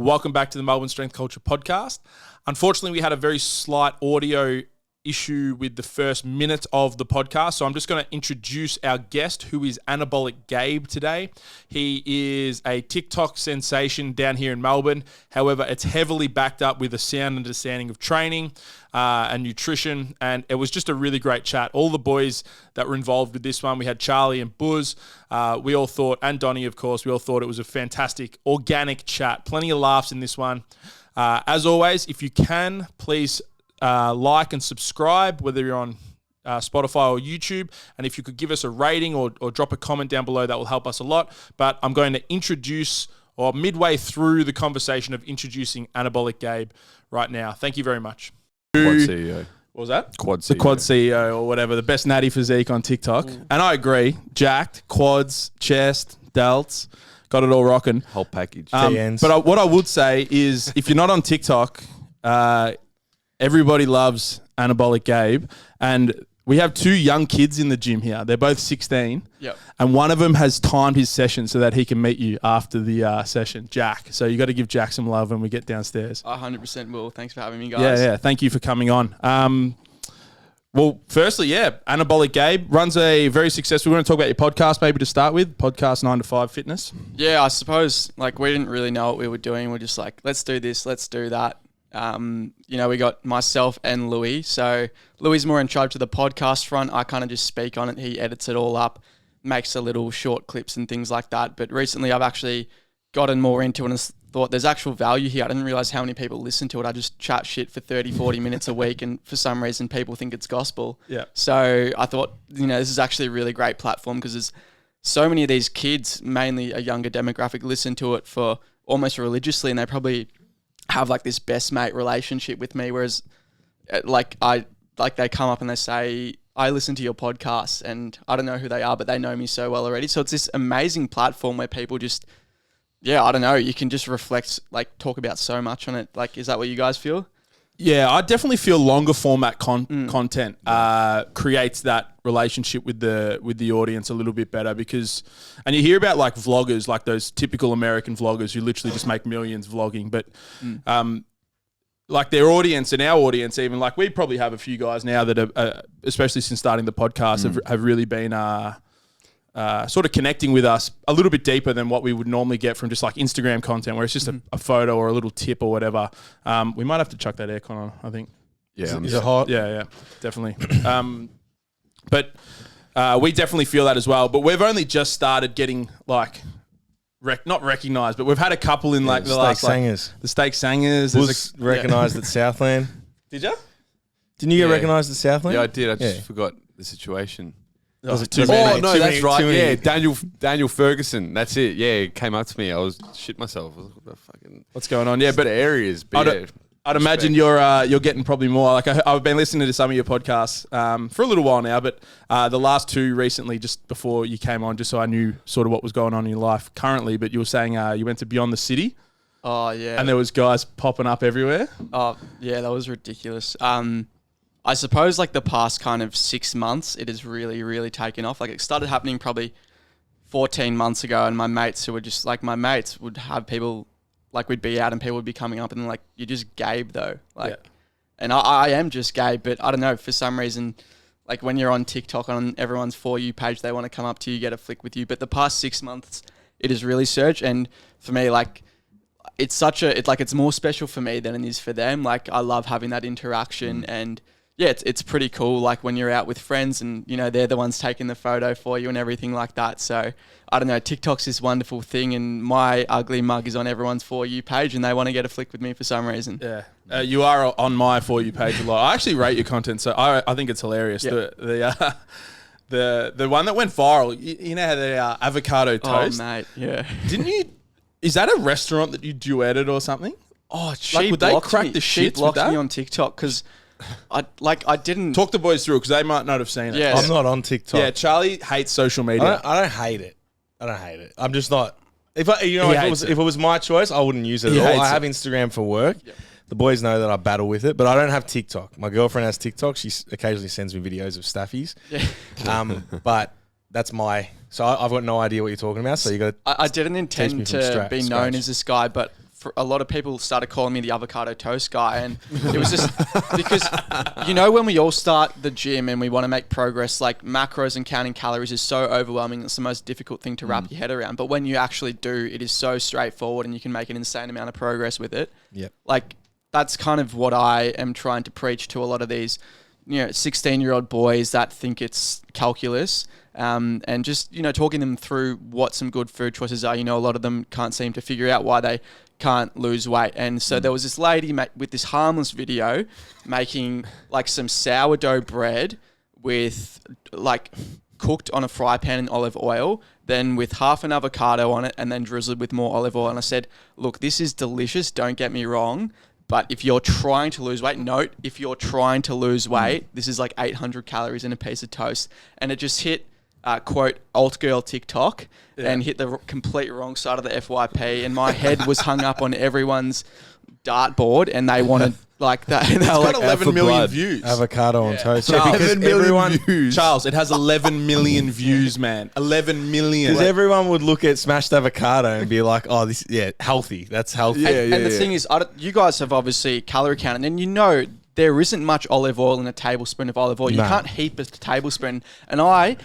Welcome back to the Melbourne Strength Culture Podcast. Unfortunately, we had a very slight audio issue with the first minute of the podcast, so I'm just going to introduce our guest, who is AnabolicGabe today. He is a TikTok sensation down here in Melbourne. However, it's heavily backed up with a sound understanding of training and nutrition, and it was just a really great chat. All the boys that were involved with this one, we had Charlie and Buzz, we all thought, and Donnie, of course, we all thought it was a fantastic, organic chat. Plenty of laughs in this one. As always, if you can, please like and subscribe, whether you're on Spotify or YouTube. And if you could give us a rating or drop a comment down below, that will help us a lot. But I'm going to introduce, or midway through the conversation of introducing AnabolicGabe right now. Thank you very much. Quad CEO. What was that? Quad CEO. The Quad CEO or whatever, the best natty physique on TikTok. And I agree, jacked, quads, chest, delts, got it all rocking. Whole package. But what I would say is, if you're not on TikTok, everybody loves AnabolicGabe, and we have two young kids in the gym here. They're both 16, and one of them has timed his session so that he can meet you after the session, Jack. So you got to give Jack some love when we get downstairs. 100% will. Thanks for having me, guys. Yeah. Thank you for coming on. Well, firstly, AnabolicGabe runs a very successful. We want to talk about your podcast maybe to start with, podcast 9to5 Fitness. Yeah, I suppose we didn't really know what we were doing. We're just like, let's do this, let's do that. We got myself and Louis. So Louis is more in charge of the podcast front. I kind of just speak on it. He edits it all up, makes a little short clips and things like that. But recently I've actually gotten more into it and thought there's actual value here. I didn't realize how many people listen to it. I just chat shit for 30, 40 minutes a week, and for some reason people think it's gospel. Yeah. So I thought, this is actually a really great platform because there's so many of these kids, mainly a younger demographic, listen to it for almost religiously, and they probably have this best mate relationship with me, whereas they come up and they say, I listen to your podcast, and I don't know who they are, but they know me so well already. So it's this amazing platform where people just, I don't know, you can just reflect, talk about so much on it. Is that what you guys feel? Yeah, I definitely feel longer format content creates that relationship with the audience a little bit better, because, and you hear about vloggers, those typical American vloggers who literally just make millions vlogging, but their audience and our audience, even we probably have a few guys now that are, especially since starting the podcast, have really been sort of connecting with us a little bit deeper than what we would normally get from just Instagram content, where it's just a photo or a little tip or whatever. We might have to chuck that aircon on, I think. Yeah. Is it hot? Yeah, definitely. But we definitely feel that as well. But we've only just started getting not recognised, but we've had a couple in the last Sangers. The Steak Sangers. Was recognised at Southland. Did you? Didn't you get recognised at Southland? Yeah, I did. I just forgot the situation. Was it no, that's right. Yeah, Daniel Ferguson. That's it. Yeah, he came up to me. I was shit myself. I was like, what's going on? Yeah, but areas. I'd imagine you're getting probably more. I've been listening to some of your podcasts for a little while now, but the last two recently, just before you came on, just so I knew sort of what was going on in your life currently. But you were saying you went to Beyond the City. Oh yeah. And there was guys popping up everywhere. Oh yeah, that was ridiculous. I suppose the past kind of 6 months, it has really, really taken off. It started happening probably 14 months ago, and my mates who were just my mates would have people, we'd be out and people would be coming up and you're just Gabe though. And I am just Gabe, but I don't know, for some reason, when you're on TikTok on everyone's For You page, they want to come up to you, get a flick with you. But the past 6 months, it has really surged. And for me, it's it's more special for me than it is for them. I love having that interaction and yeah, it's pretty cool. When you're out with friends and, they're the ones taking the photo for you and everything like that. So I don't know, TikTok's this wonderful thing, and my ugly mug is on everyone's For You page and they want to get a flick with me for some reason. Yeah. You are on my For You page a lot. I actually rate your content, so I think it's hilarious. Yep. The one that went viral, you know how the avocado toast? Oh, mate, yeah. Didn't you, is that a restaurant that you duetted or something? Oh, she would they crack the shit with that? Me on TikTok because I didn't talk the boys through it because they might not have seen it. Yeah, I'm not on TikTok. Yeah, Charlie hates social media. I don't hate it. I'm just not. If it was my choice, I wouldn't use it at all. I have Instagram for work. Yep. The boys know that I battle with it, but I don't have TikTok. My girlfriend has TikTok. She occasionally sends me videos of staffies. Yeah. But that's so I've got no idea what you're talking about. So you got. I didn't intend to be known as this guy, but a lot of people started calling me the avocado toast guy, and it was just because when we all start the gym and we want to make progress, like macros and counting calories is so overwhelming. It's the most difficult thing to wrap your head around. But when you actually do, it is so straightforward, and you can make an insane amount of progress with it. Yep. Like that's kind of what I am trying to preach to a lot of these 16-year-old boys that think it's calculus, and just, talking them through what some good food choices are. A lot of them can't seem to figure out why they can't lose weight. And so there was this lady with this harmless video making like some sourdough bread with like cooked on a fry pan in olive oil, then with half an avocado on it and then drizzled with more olive oil. And I said, look, this is delicious. Don't get me wrong. But if you're trying to lose weight, this is like 800 calories in a piece of toast. And it just hit, quote, alt girl TikTok and hit the complete wrong side of the FYP. And my head was hung up on everyone's dartboard, and they wanted like that. It's got 11 million views. Avocado on toast. Charles, because views. Charles, it has 11 million views, man. 11 million. Because everyone would look at smashed avocado and be like, "Oh, this, healthy. That's healthy." And the thing is, you guys have obviously calorie counted, and there isn't much olive oil in a tablespoon of olive oil. You can't heap a tablespoon. And I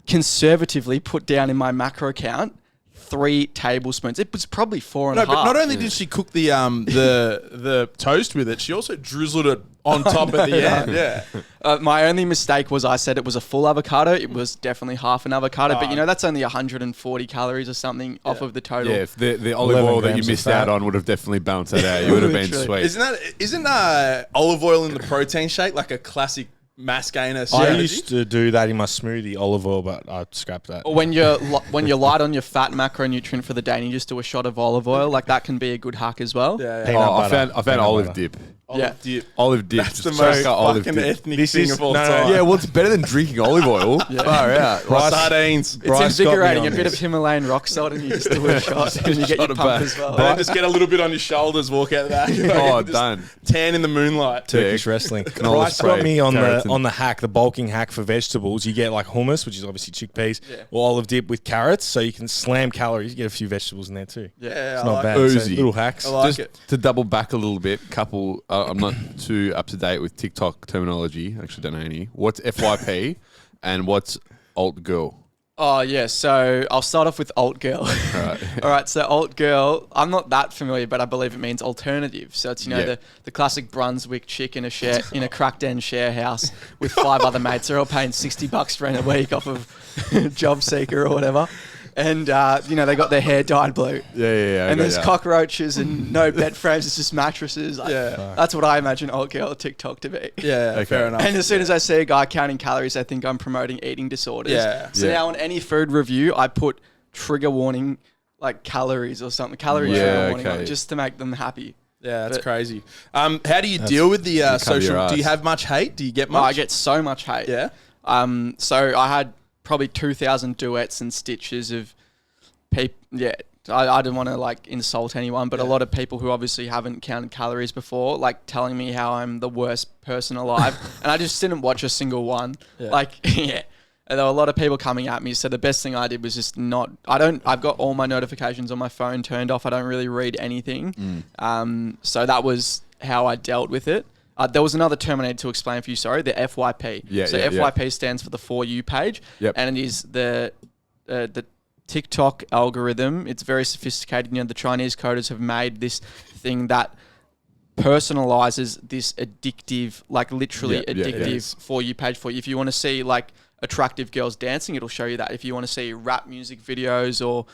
conservatively put down in my macro count 3 tablespoons. It was probably 4.5. No, but not only did she cook the toast with it, she also drizzled it on top at the end. Yeah. My only mistake was I said it was a full avocado. It was definitely half an avocado, but that's only 140 calories or something off of the total. Yeah, if the olive oil that you missed out on would have definitely balanced that out. You would have been sweet. Isn't olive oil in the protein shake like a classic mass gainer strategy? I used to do that in my smoothie, olive oil, but I scrapped that. Or when you're light on your fat macronutrient for the day and you just do a shot of olive oil, like that can be a good hack as well. I found olive dip. Olive dip. That's the most fucking ethnic thing of all time. Yeah, what's better than drinking olive oil? Far out. Sardines. It's invigorating. A bit of Himalayan rock salt and you just do a shot and you get your pump as well. Then just get a little bit on your shoulders, walk out the back. Done. Tan in the moonlight. Turkish wrestling. Bryce got me on the hack, the bulking hack for vegetables. You get like hummus, which is obviously chickpeas, or olive dip with carrots, so you can slam calories. You get a few vegetables in there too. Yeah, it's not bad. Boozy. Little hacks. I like just it. To double back a little bit, I'm not too up to date with TikTok terminology. Actually, don't know any. What's FYP and what's alt girl? Oh, yeah. So I'll start off with alt girl. All right. So alt girl, I'm not that familiar, but I believe it means alternative. So it's, the classic Brunswick chick in a cracked end share house with 5 other mates. They're all paying $60 for a week off of Job Seeker or whatever. And, they got their hair dyed blue. Yeah. And there's cockroaches and no bed frames. It's just mattresses. That's what I imagine old girl TikTok to be. Yeah, okay. Fair enough. And as soon as I see a guy counting calories, I think I'm promoting eating disorders. Yeah. So now on any food review, I put trigger warning, like calories or something. Trigger warning on it, just to make them happy. Yeah, that's crazy. How do you deal with the social? Do you have much hate? Do you get much? I get so much hate. Yeah. So I had probably 2,000 duets and stitches of people. Yeah, I didn't want to insult anyone, but a lot of people who obviously haven't counted calories before, telling me how I'm the worst person alive, and I just didn't watch a single one. Yeah. And there were a lot of people coming at me. So the best thing I did was just I've got all my notifications on my phone turned off. I don't really read anything. So that was how I dealt with it. There was another term I needed to explain for you, sorry, the FYP. FYP stands for the For You page. Yep. And it is the TikTok algorithm. It's very sophisticated. The Chinese coders have made this thing that personalizes this addictive, literally addictive For You page for you. If you want to see attractive girls dancing, it'll show you that. If you want to see rap music videos or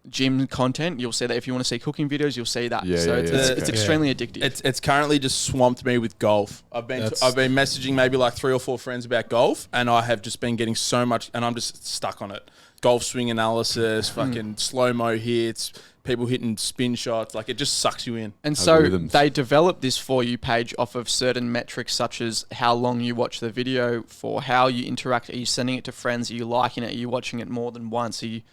gym content, you'll see that. If you want to see cooking videos, you'll see that. It's extremely addictive. It's currently just swamped me with golf. I've been messaging maybe 3 or 4 friends about golf, and I have just been getting so much, and I'm just stuck on it. Golf swing analysis, fucking slow-mo hits, people hitting spin shots. It just sucks you in. And so they developed this For You page off of certain metrics such as how long you watch the video for, how you interact. Are you sending it to friends? Are you liking it? Are you watching it more than once? Are you,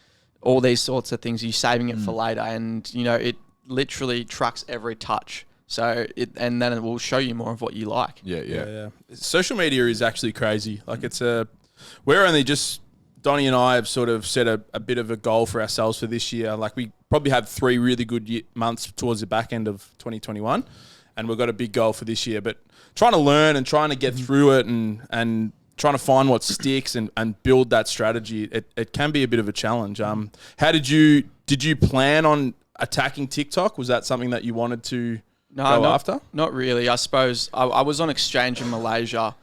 all these sorts of things. Are you saving it for later? And, it literally tracks every touch. So and then it will show you more of what you like. Yeah. Social media is actually crazy. We're only just... Donnie and I have sort of set a bit of a goal for ourselves for this year. We probably had 3 really good months towards the back end of 2021, and we've got a big goal for this year. But trying to learn and trying to get through it and trying to find what sticks and build that strategy, it can be a bit of a challenge. How did you plan on attacking TikTok? Was that something that you wanted to go after? Not really. I suppose I was on exchange in Malaysia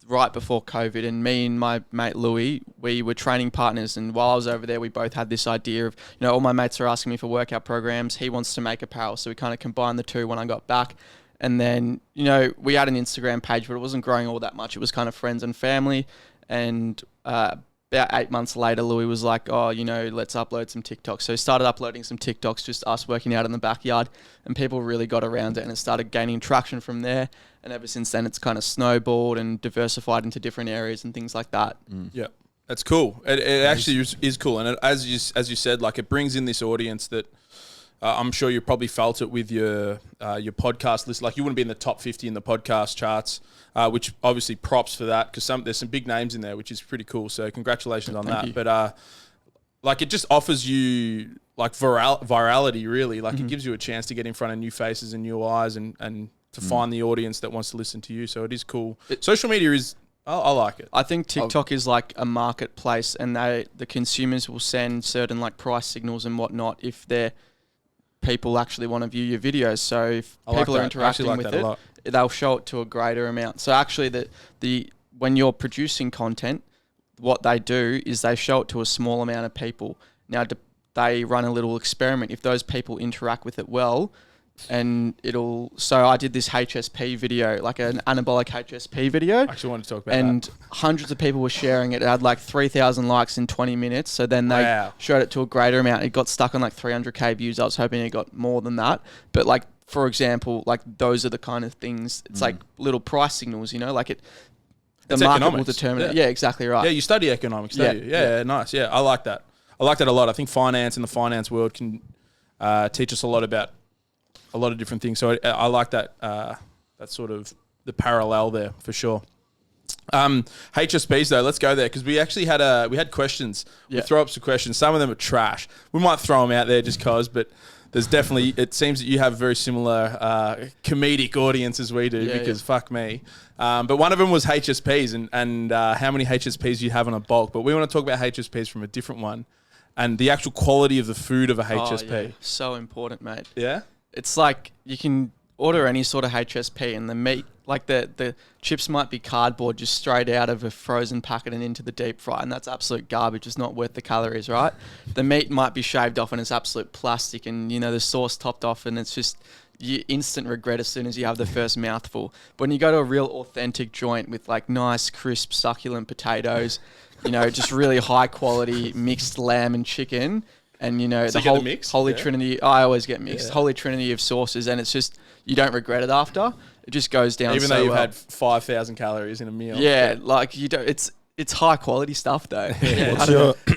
right before COVID, and me and my mate Louis, we were training partners, and while I was over there, we both had this idea of, all my mates are asking me for workout programs. He wants to make apparel, so we kind of combined the two when I got back. And then, we had an Instagram page, but it wasn't growing all that much. It was kind of friends and family. And about 8 months later, Louis was like, let's upload some TikToks. So he started uploading some TikToks, just us working out in the backyard. And people really got around it, and it started gaining traction from there. And ever since then, it's kind of snowballed and diversified into different areas and things like that. Yeah, that's cool. It actually is cool. And as you said, like, it brings in this audience that I'm sure you probably felt it with your podcast list. Like, you wouldn't be in the top 50 in the podcast charts, which obviously props for that, because there's some big names in there, which is pretty cool. So congratulations on that. But like, it just offers you like virality, really. Like, it gives you a chance to get in front of new faces and new eyes and to find the audience that wants to listen to you. So it is cool. Social media is, I like it. I think TikTok is like a marketplace, and the consumers will send certain like price signals and whatnot if they're people actually want to view your videos. So if people are interacting with it, they'll show it to a greater amount. So actually, when you're producing content, what they do is they show it to a small amount of people. Now they run a little experiment. If those people interact with it well, and so I did this HSP video, like an anabolic HSP video. I actually wanted to talk about and that. Hundreds of people were sharing it. It had like 3,000 likes in 20 minutes. So then they showed it to a greater amount. It got stuck on like 300k views. I was hoping it got more than that. But like, for example, like those are the kind of things, it's like little price signals, like the market will determine it. Yeah, exactly right. Yeah, you study economics, don't you? Yeah, nice. Yeah, I like that. I like that a lot. I think finance in the finance world can teach us a lot about a lot of different things. So I like that that sort of the parallel there for sure. HSPs though, let's go there, because we actually had questions. We throw up some questions. Some of them are trash. We might throw them out there just cause, but there's definitely, it seems that you have a very similar comedic audience as we do, because fuck me. But one of them was HSPs and how many HSPs you have on a bulk. But we want to talk about HSPs from a different one, and the actual quality of the food of a HSP. Oh, yeah. So important, mate. Yeah? It's like you can order any sort of HSP, and the meat, like the chips might be cardboard just straight out of a frozen packet and into the deep fry, and that's absolute garbage. It's not worth the calories, right? The meat might be shaved off and it's absolute plastic, and the sauce topped off, and it's just you instant regret as soon as you have the first mouthful. But when you go to a real authentic joint with like nice, crisp, succulent potatoes, just really high quality mixed lamb and chicken, and so the whole holy trinity. I always get mixed. Yeah. Holy trinity of sauces, and it's just you don't regret it after. It just goes down. Even though you've had 5,000 calories in a meal. Yeah, like you don't. It's high quality stuff though.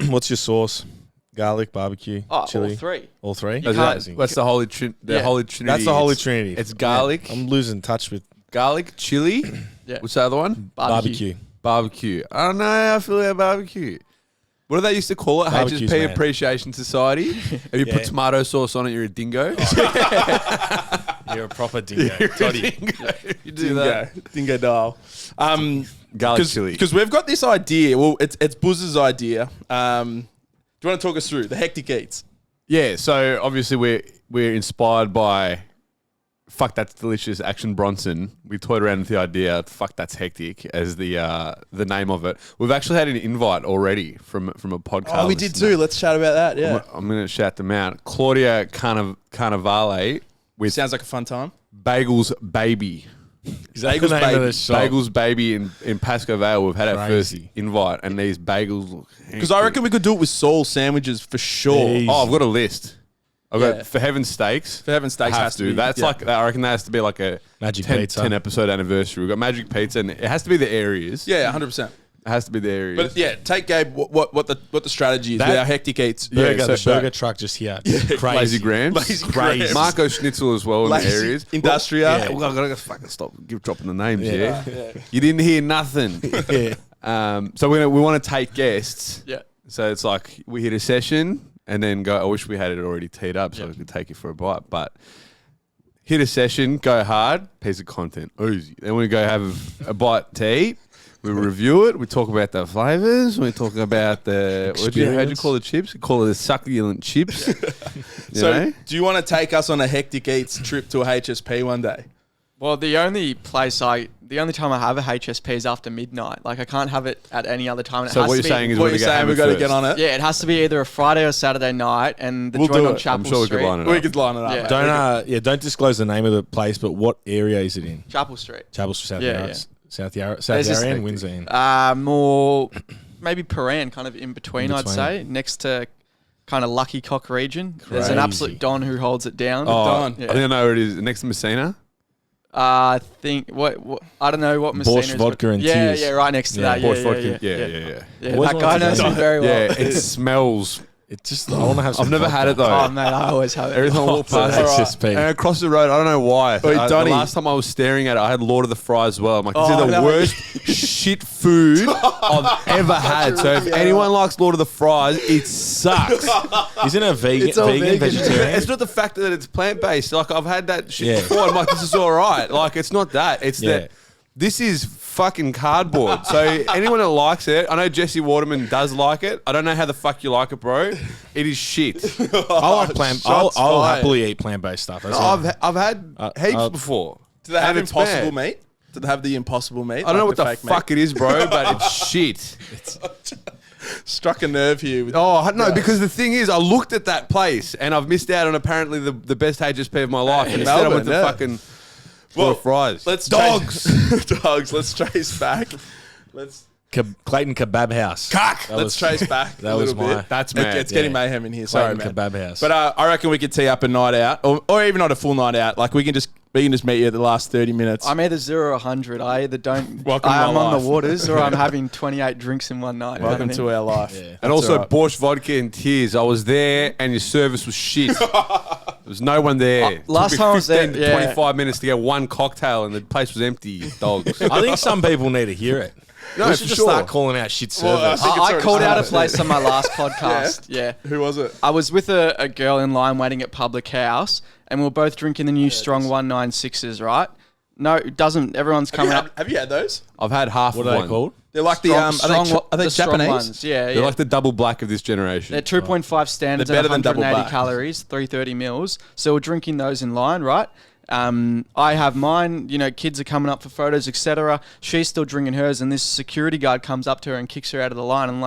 What's your sauce? Garlic, barbecue, chili. All three. All three. That's the holy trinity. That's the holy trinity. It's garlic. I'm losing touch with garlic, chili. What's the other one? barbecue. Barbecue. I don't know. I feel like barbecue. What do they used to call it? Barbecues, HSP man. Appreciation Society. If you put tomato sauce on it, you're a dingo. You're a proper dingo. Toddy. You do that. Dingo dial. Garlic chili. Because we've got this idea. Well, it's Buzz's idea. Do you want to talk us through the hectic eats? Yeah. So obviously we're inspired by Fuck That's Delicious Action Bronson. We toyed around with the idea Fuck That's Hectic as the name of it. We've actually had an invite already from a podcast. Oh, we did too. Let's chat about that. Yeah. I'm going to shout them out. Claudia Carnivale with Sounds like a fun time. Bagels Baby. Is that the name of the shop? Bagels Baby in Pasco Vale. We've had our first Crazy. invite, and these bagels look Because I reckon we could do it with Saul sandwiches for sure. Jeez. Oh, I've got a list. I've got For Heaven's Steaks. For Heaven's Steaks has to be. That's like, I reckon that has to be like a Magic 10 Pizza. episode anniversary. We've got Magic Pizza, and it has to be the areas. Yeah, 100%. It has to be the areas. But yeah, take Gabe what the strategy is with our hectic eats. The burger truck just here. Crazy. Lazy Grams. Lazy Crazy. Grams. Marco Schnitzel as well in the areas. Industrial. Yeah, well, I gotta fucking stop dropping the names here. You didn't hear nothing. So we want to take guests. Yeah. So it's like we hit a session. and then go, I wish we had it already teed up so we could take it for a bite. But hit a session, go hard, piece of content, oozy. Then we go have a bite to eat. We review it. We talk about the flavors. We talk about the how'd you call the chips? We call it the succulent chips. So, do you want to take us on a hectic eats trip to a HSP one day? Well, the only time I have a HSP is after midnight. Like I can't have it at any other time. So what you're saying is we've got to get on it. Yeah, it has to be either a Friday or Saturday night, and the joint on Chapel I'm sure Street. we could line it up. We could line it up. Yeah. Don't disclose the name of the place, but what area is it in? Chapel Street. Chapel Street, South Yarra, and Windsor Inn. More maybe Paran, kind of in between, I'd say, next to kind of Lucky Cock region. Crazy. There's an absolute Don who holds it down. Don. I think I know where it is. Next to Messina. I think what I don't know what Messina is. Borscht vodka and tears. tears. Yeah, right next to that. Borscht vodka. Yeah. That guy knows me very well. Yeah, it smells. It just I want to have. I've never had it though. Oh man, I always have it. Every time I walk past HSP. and across the road, I don't know why. Oi, The Donnie. last time I was staring at it, I had Lord of the Fries as well. I'm like, this is the worst shit food I've ever had. So if anyone likes Lord of the Fries, it sucks. Isn't it vegan? Vegetarian? It's not the fact that it's plant based. Like I've had that shit before. I'm like, this is all right. Like it's not that. It's that. This is fucking cardboard. So anyone that likes it, I know Jesse Waterman does like it. I don't know how the fuck you like it, bro. It is shit. I like plant. I'll happily eat plant-based stuff. I've had heaps before. Do they have impossible meat? Do they have the impossible meat? I don't know what the fuck it is, bro, but it's shit. Struck a nerve here. Because the thing is, I looked at that place and I've missed out on apparently the best HSP of my life. And instead I went to fucking fries. Dogs. Let's trace back. Clayton Kebab House. Let's trace back. That was bit. That's mad. It's getting mayhem in here. Sorry, Clayton man. Kebab House. But I reckon we could tee up a night out, or even not a full night out. Like we can just meet you at the last 30 minutes. I'm either 0 or 100. I either don't. Welcome to I'm our on life. the waters, or I'm having 28 drinks in one night. Welcome to our life. Yeah. And also Borscht vodka and tears. I was there and your service was shit. There was no one there. Last time I was there, 25 minutes to get one cocktail and the place was empty. You dogs. I think some people need to hear it. No, we should just start calling out shit service. I called out a place on my last podcast. Yeah. Who was it? I was with a girl in line waiting at Public House, and we were both drinking the new Strong 196s, right? No, it doesn't. Everyone's coming up. Have you had those? I've had half What of are one. they called? They're like Strong, are they the strong Japanese? ones. Yeah, They're like the double black of this generation. They're 2.5 standards They're and better than double 180 black. calories, 330 mils. So we're drinking those in line, right? I have mine, kids are coming up for photos, etc. She's still drinking hers, and this security guard comes up to her and kicks her out of the line. And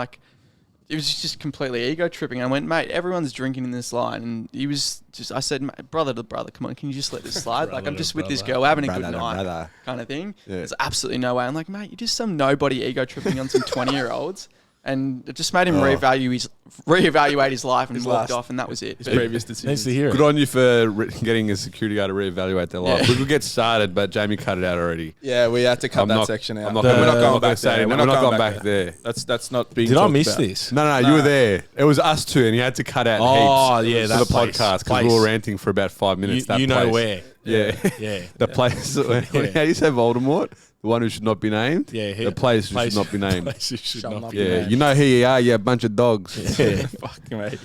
it was just completely ego tripping. I went, mate, everyone's drinking in this line. And he was I said, mate, brother to brother, come on, can you just let this slide? Like, I'm just with this girl, having a good night, kind of thing. Yeah. There's absolutely no way. I'm like, mate, you're just some nobody ego tripping on some 20-year-olds. And it just made him reevaluate his life and walked off, and that was it. His previous decision. Needs to hear Good it. on you for getting a security guard to reevaluate their life. We could get started, but Jamie cut it out already. Yeah, we had to cut that section out. I'm not We're not going going back back there. there. We're not going back there. That's not being. Did I talked miss about. this? No, you were there. It was us two, and you had to cut out heaps yeah, for that the podcast because we were ranting for about 5 minutes. You know where. Yeah. Yeah. The place. How do you say Voldemort? The one who should not be named? Yeah. The place who should not be named. Place who should not be Yeah. named. You know who you are, you a bunch of dogs. Yeah. Fucking mate.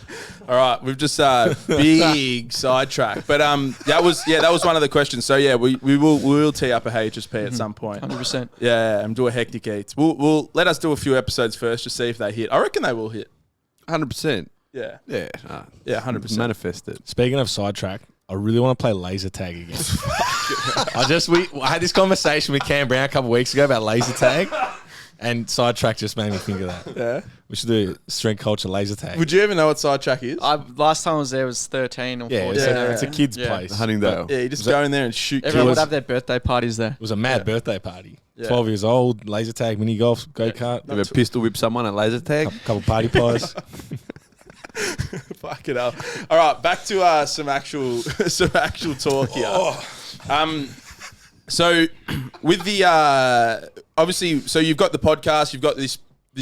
All right, we've just big sidetrack, but that was one of the questions. So yeah, we will tee up a HSP at some point. 100%. Yeah, and do a hectic eats. We'll let us do a few episodes first to see if they hit. I reckon they will hit. 100%. Yeah, Yeah. 100%. Manifest it. Speaking of sidetrack, I really want to play laser tag again. I had this conversation with Cam Brown a couple of weeks ago about laser tag, and sidetrack just made me think of that. Yeah. We should do strength culture laser tag. Would you even know what sidetrack is? Last time I was there was 13 or 14. It's a kid's Yeah. place. Huntingdale. Yeah, you just go in there and shoot. Everyone kills. would have their birthday parties there. It was a mad birthday party. Yeah. 12 years old, laser tag, mini golf, go-kart, Ever pistol whip someone at laser tag? couple party pies. Fuck it up. All right, back to some actual talk here. So with the obviously, so you've got the podcast, you've got this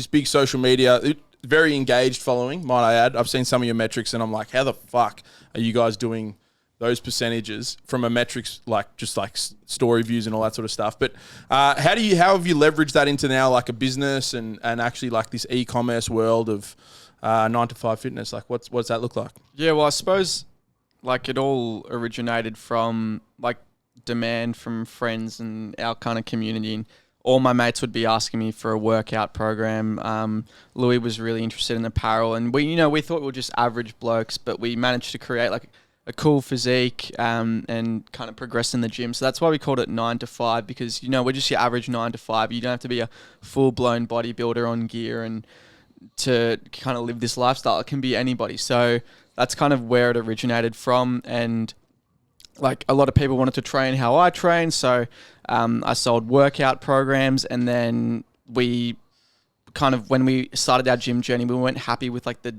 big social media, very engaged following, might I add. I've seen some of your metrics, and I'm like, how the fuck are you guys doing those percentages from a metrics like just like story views and all that sort of stuff? But how have you leveraged that into now like a business and actually like this e-commerce world of NineToFive Fitness? Like, what's that look like? Yeah, well, I suppose like it all originated from like demand from friends and our kind of community. And all my mates would be asking me for a workout program. Louis was really interested in apparel, and we thought we were just average blokes, but we managed to create like a cool physique and kind of progress in the gym. So that's why we called it 9 to 5, because we're just your average 9 to 5. You don't have to be a full blown bodybuilder on gear and to kind of live this lifestyle. It can be anybody. So that's kind of where it originated from. And like a lot of people wanted to train how I train. So I sold workout programs, and then we kind of, when we started our gym journey, we weren't happy with like the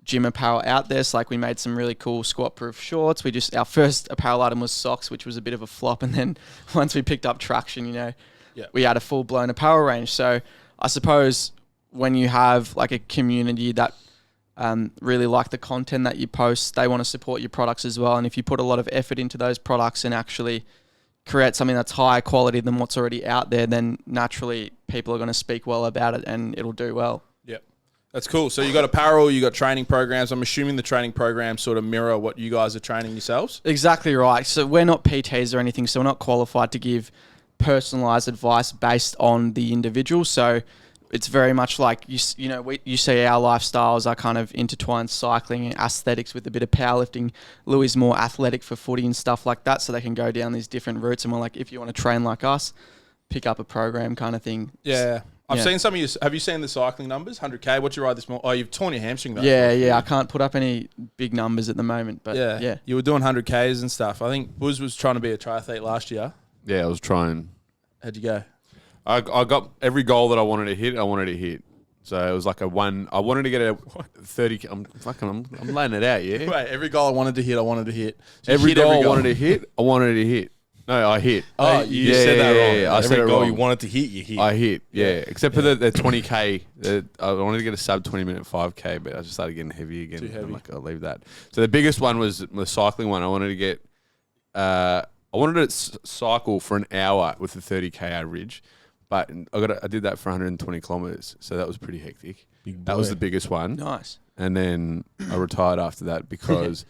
gym apparel out there. So like we made some really cool squat proof shorts. Our first apparel item was socks, which was a bit of a flop. And then once we picked up traction, we had a full blown apparel range. So I suppose when you have like a community that really like the content that you post, they want to support your products as well. And if you put a lot of effort into those products and actually create something that's higher quality than what's already out there, then naturally people are going to speak well about it and it'll do well. Yep. That's cool. So you got apparel, you got training programs. I'm assuming the training programs sort of mirror what you guys are training yourselves? Exactly right. So we're not PTs or anything, so we're not qualified to give personalized advice based on the individual. So it's very much like, you see our lifestyles are kind of intertwined, cycling and aesthetics with a bit of powerlifting. Louis is more athletic for footy and stuff like that, so they can go down these different routes. And we're like, if you want to train like us, pick up a program kind of thing. Yeah. I've seen some of you. Have you seen the cycling numbers? 100K. What'd you ride this morning? Oh, you've torn your hamstring though. Yeah. I can't put up any big numbers at the moment, but yeah. You were doing 100Ks and stuff. I think Buzz was trying to be a triathlete last year. Yeah, I was trying. How'd you go? I got every goal that I wanted to hit. So it was like I wanted to get a 30. I'm laying it out, yeah. Wait, every goal I wanted to hit. So every goal I wanted to hit. No, I hit. Oh, you said that wrong. Yeah, I said it goal wrong. you wanted to hit, you hit. I hit, yeah. Except for the 20K. I wanted to get a sub 20-minute 5K, but I just started getting heavy again. Too heavy. I'm like, I'll leave that. So the biggest one was the cycling one. I wanted to get. I wanted to cycle for an hour with a 30K average. But I did that for 120 kilometers, so that was pretty hectic. That was the biggest one. Nice. And then I retired after that because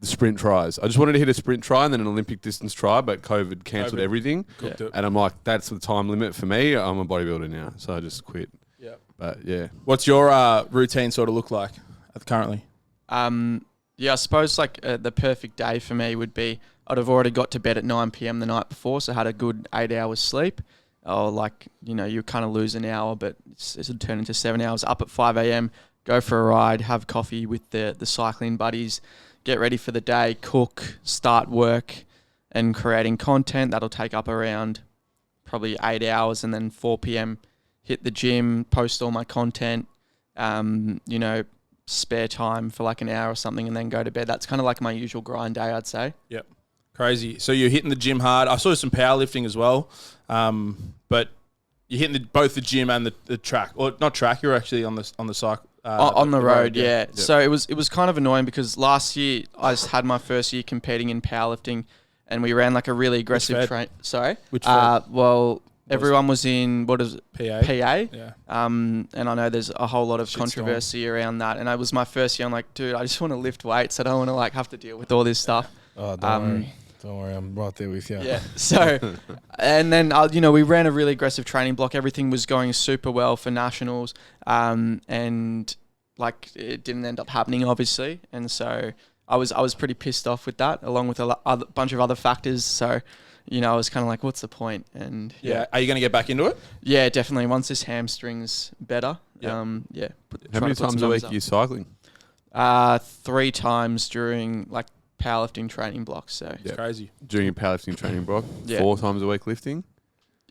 the sprint tries. I just wanted to hit a sprint try and then an Olympic distance try, but COVID cancelled everything. And I'm like, that's the time limit for me. I'm a bodybuilder now, so I just quit. Yeah. But yeah. What's your routine sort of look like currently? I suppose like the perfect day for me would be I'd have already got to bed at 9 p.m. the night before, so I had a good 8 hours sleep. Or like, you kind of lose an hour, but it'll turn into 7 hours. Up at 5 a.m, go for a ride, have coffee with the cycling buddies, get ready for the day, cook, start work and creating content. That'll take up around probably 8 hours, and then 4 p.m, hit the gym, post all my content, spare time for like an hour or something, and then go to bed. That's kind of like my usual grind day, I'd say. Yep. Crazy. So you're hitting the gym hard. I saw some powerlifting as well, but you're hitting both the gym and the track, or not track. You're actually on the cycle. On the road, yeah. Yep. So it was kind of annoying because last year I just had my first year competing in powerlifting, and we ran like a really aggressive train. Sorry. Which well, everyone was in what is it? PA. Yeah. And I know there's a whole lot of controversy around that. And it was my first year. I'm like, dude, I just want to lift weights. I don't want to like have to deal with all this stuff. Oh, don't worry, I'm right there with you. Yeah. So, and then we ran a really aggressive training block. Everything was going super well for nationals, and like it didn't end up happening, obviously. And so I was pretty pissed off with that, along with a bunch of other factors. So, I was kind of like, what's the point? And yeah, are you going to get back into it? Yeah, definitely. Once this hamstring's better, How many times a week are you cycling? 3 times during like powerlifting training blocks. So it's crazy. During your powerlifting training block, 4 times a week lifting?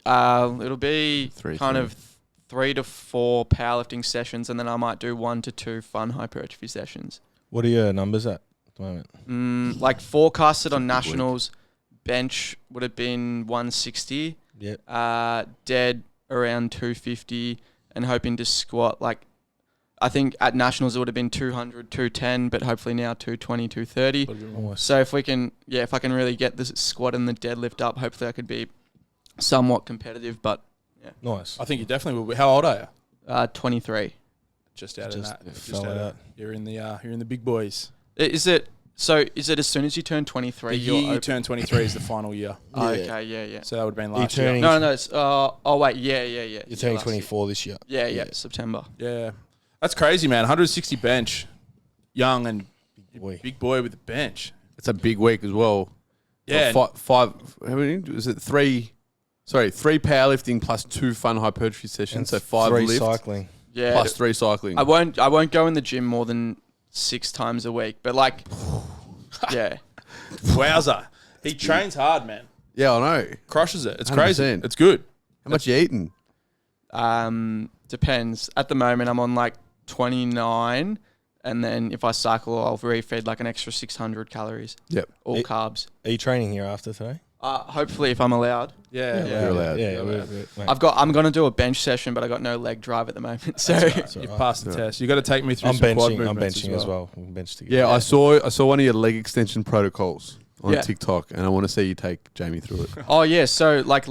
It'll be 3 to 4 powerlifting sessions, and then I might do 1 to 2 fun hypertrophy sessions. What are your numbers at the moment? Like forecasted on nationals, bench would have been 160. Yep. Dead around 250, and hoping to squat like, I think at nationals it would have been 200, 210, but hopefully now 220, 230. So if I can really get the squat and the deadlift up, hopefully I could be somewhat competitive. But nice. I think you definitely will be. How old are you? 23. just out of that. Just fell out. You're in the big boys. Is it as soon as you turn 23? The year you turn 23 is the final year. Oh, okay, yeah. So that would have been last year. turning- No, it's wait, yeah. You're turning 24 this year. Yeah, September. Yeah, that's crazy, man. 160 bench, young and Boy. big boy with the bench. It's a big week as well. Yeah, Five. How many? Was it three? Sorry, 3 powerlifting plus 2 fun hypertrophy sessions. So 5 3 lift cycling. Yeah. plus 3 cycling. I won't go in the gym more than 6 times a week, but like, yeah. wowza. He trains hard, man. Yeah, I know. Crushes it. It's crazy. 100%. It's good. How much you eating? Depends. At the moment, I'm on like 29, and then if I cycle, I'll refeed like an extra 600 calories. Yep. All carbs. Are you training here after today? Hopefully, if I'm allowed. Yeah. You're allowed. Yeah, Yeah. I'm gonna do a bench session, but I got no leg drive at the moment. So You passed the test. You got to take me through I'm some quad benching. I'm movements benching as well. We can bench together. Yeah, I saw one of your leg extension protocols on Yeah. TikTok, and I want to see you take Jamie through it. Oh yeah, so like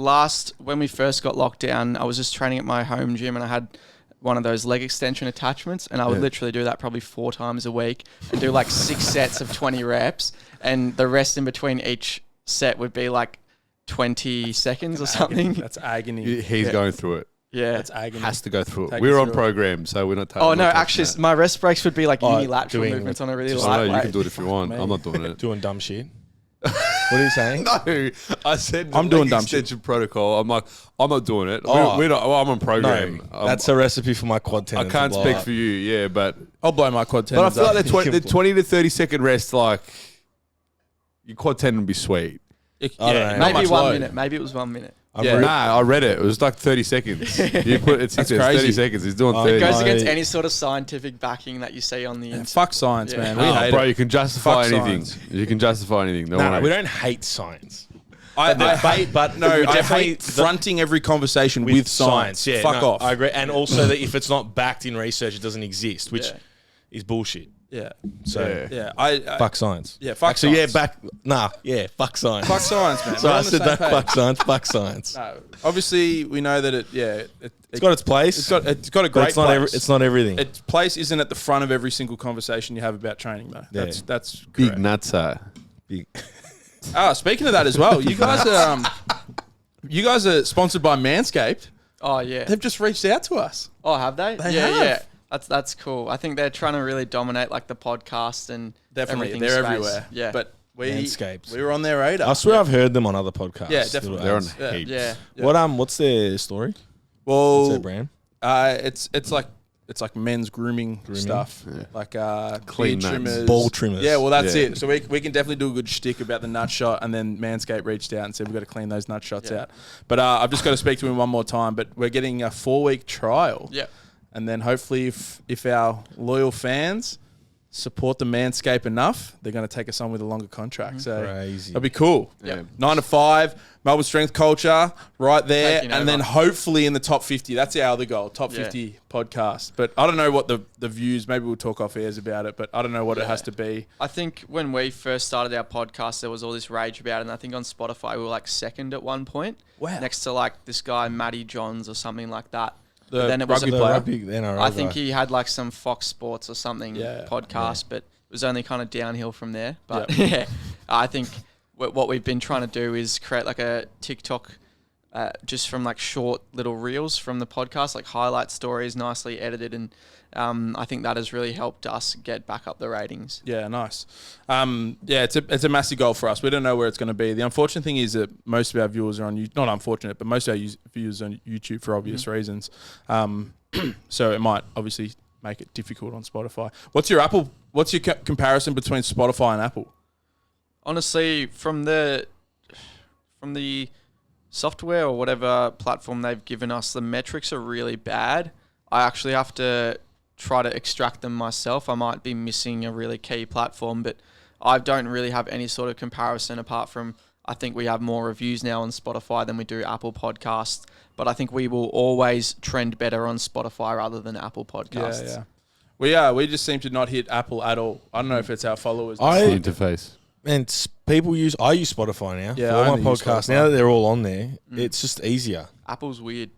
when we first got locked down, I was just training at my home gym and I had one of those leg extension attachments, and I would literally do that probably 4 times a week and do like 6 sets of 20 reps, and the rest in between each set would be like 20 seconds or something. That's agony. He's going through it. Yeah. That's agony. Has to go through it. Take We're us on through it. program, so we're not. Oh no, actually, my rest breaks would be like Oh, unilateral doing movements on a really I know lightweight. you can do it if you want. Me. I'm not doing it. Doing dumb shit. What are you saying? No, I said I'm doing dumb shit. extension protocol. I'm like, I'm not doing it. Oh. We're not. Well, I'm on program. No, that's a recipe for my quad I tendon. can't to blow speak up. for you, yeah, but I'll blow my quad I tendons feel like up. the 20 to 30 second rest, like your quad tendon would be sweet. I don't know. not Maybe much 1 load. minute. Maybe it was 1 minute. Yeah. Nah, I read it. It was like 30 seconds. You put it's That's 30 crazy. seconds. He's doing Oh, 30. It goes No. against any sort of scientific backing that you see on the Yeah, internet. fuck science, Yeah. man. We Oh, hate bro, it. you can justify Fuck anything. science. You can justify anything. Don't No, worry. we don't hate science. I But- hate, but no, we I definitely- hate fronting every conversation with science. Yeah, Fuck no, off. I agree. And also that if it's not backed in research, it doesn't exist, which Yeah. is bullshit. Yeah, So yeah. I fuck science. Yeah, fuck Actually, science. fuck science. Fuck science, man. So We're I on the said same that. page. Fuck science. Fuck science. No, obviously, we know that It's got its place. it's got a but great it's not. place. It's not everything. Its place isn't at the front of every single conversation you have about training, though. Yeah. That's Big correct. nutser. Big. Speaking of that as well, you guys are sponsored by Manscaped. Oh yeah. They've just reached out to us. Oh, have they? They yeah, have. yeah. That's cool. I think they're trying to really dominate like the podcast and Definitely, everything they're space. everywhere. Yeah, but Manscaped. we were on their radar. I swear I've heard them on other podcasts. Yeah, definitely. They're on Yeah. heaps. yeah. Yeah. What's their story? Well, What's their brand? it's like men's grooming stuff, like Clean beard nuts. trimmers, Ball trimmers. Yeah, well that's Yeah. it. So we can definitely do a good shtick about the nut shot, and then Manscaped reached out and said we've got to clean those nut shots out. But I've just got to speak to him one more time. But we're getting a 4-week trial. Yeah. And then hopefully, if our loyal fans support the Manscaped enough, they're going to take us on with a longer contract. So Crazy. it'll be cool. Yeah. 9 to 5, Melbourne Strength Culture, right there, Taking and then over. hopefully in the top 50. That's our other goal, top Yeah. 50 podcast. But I don't know what the views. Maybe we'll talk off airs about it. But I don't know what it has to be. I think when we first started our podcast, there was all this rage about it, and I think on Spotify we were like second at one point. Wow. Next to like this guy Matty Johns or something like that. The But then it was rugby a, player. Rugby NRL I think guy. he had like some Fox Sports or something Yeah. podcast, but it was only kind of downhill from there. But yeah, I think what we've been trying to do is create like a TikTok just from like short little reels from the podcast, like highlight stories, nicely edited. And I think that has really helped us get back up the ratings. Yeah, nice. Yeah, it's a massive goal for us. We don't know where it's going to be. The unfortunate thing is that most of our viewers are on YouTube. Not unfortunate, but most of our viewers are on YouTube for obvious reasons. So it might obviously make it difficult on Spotify. What's your comparison between Spotify and Apple? Honestly, from the software or whatever platform they've given us, the metrics are really bad. I actually have to try to extract them myself. I might be missing a really key platform, but I don't really have any sort of comparison apart from I think we have more reviews now on Spotify than we do Apple Podcasts, but I think we will always trend better on Spotify rather than Apple Podcasts. Yeah. We just seem to not hit Apple at all. I don't know if it's our followers. The interface. And I use Spotify now. Yeah, for I all only my use podcasts. Spotify. Now that they're all on there, it's just easier. Apple's weird.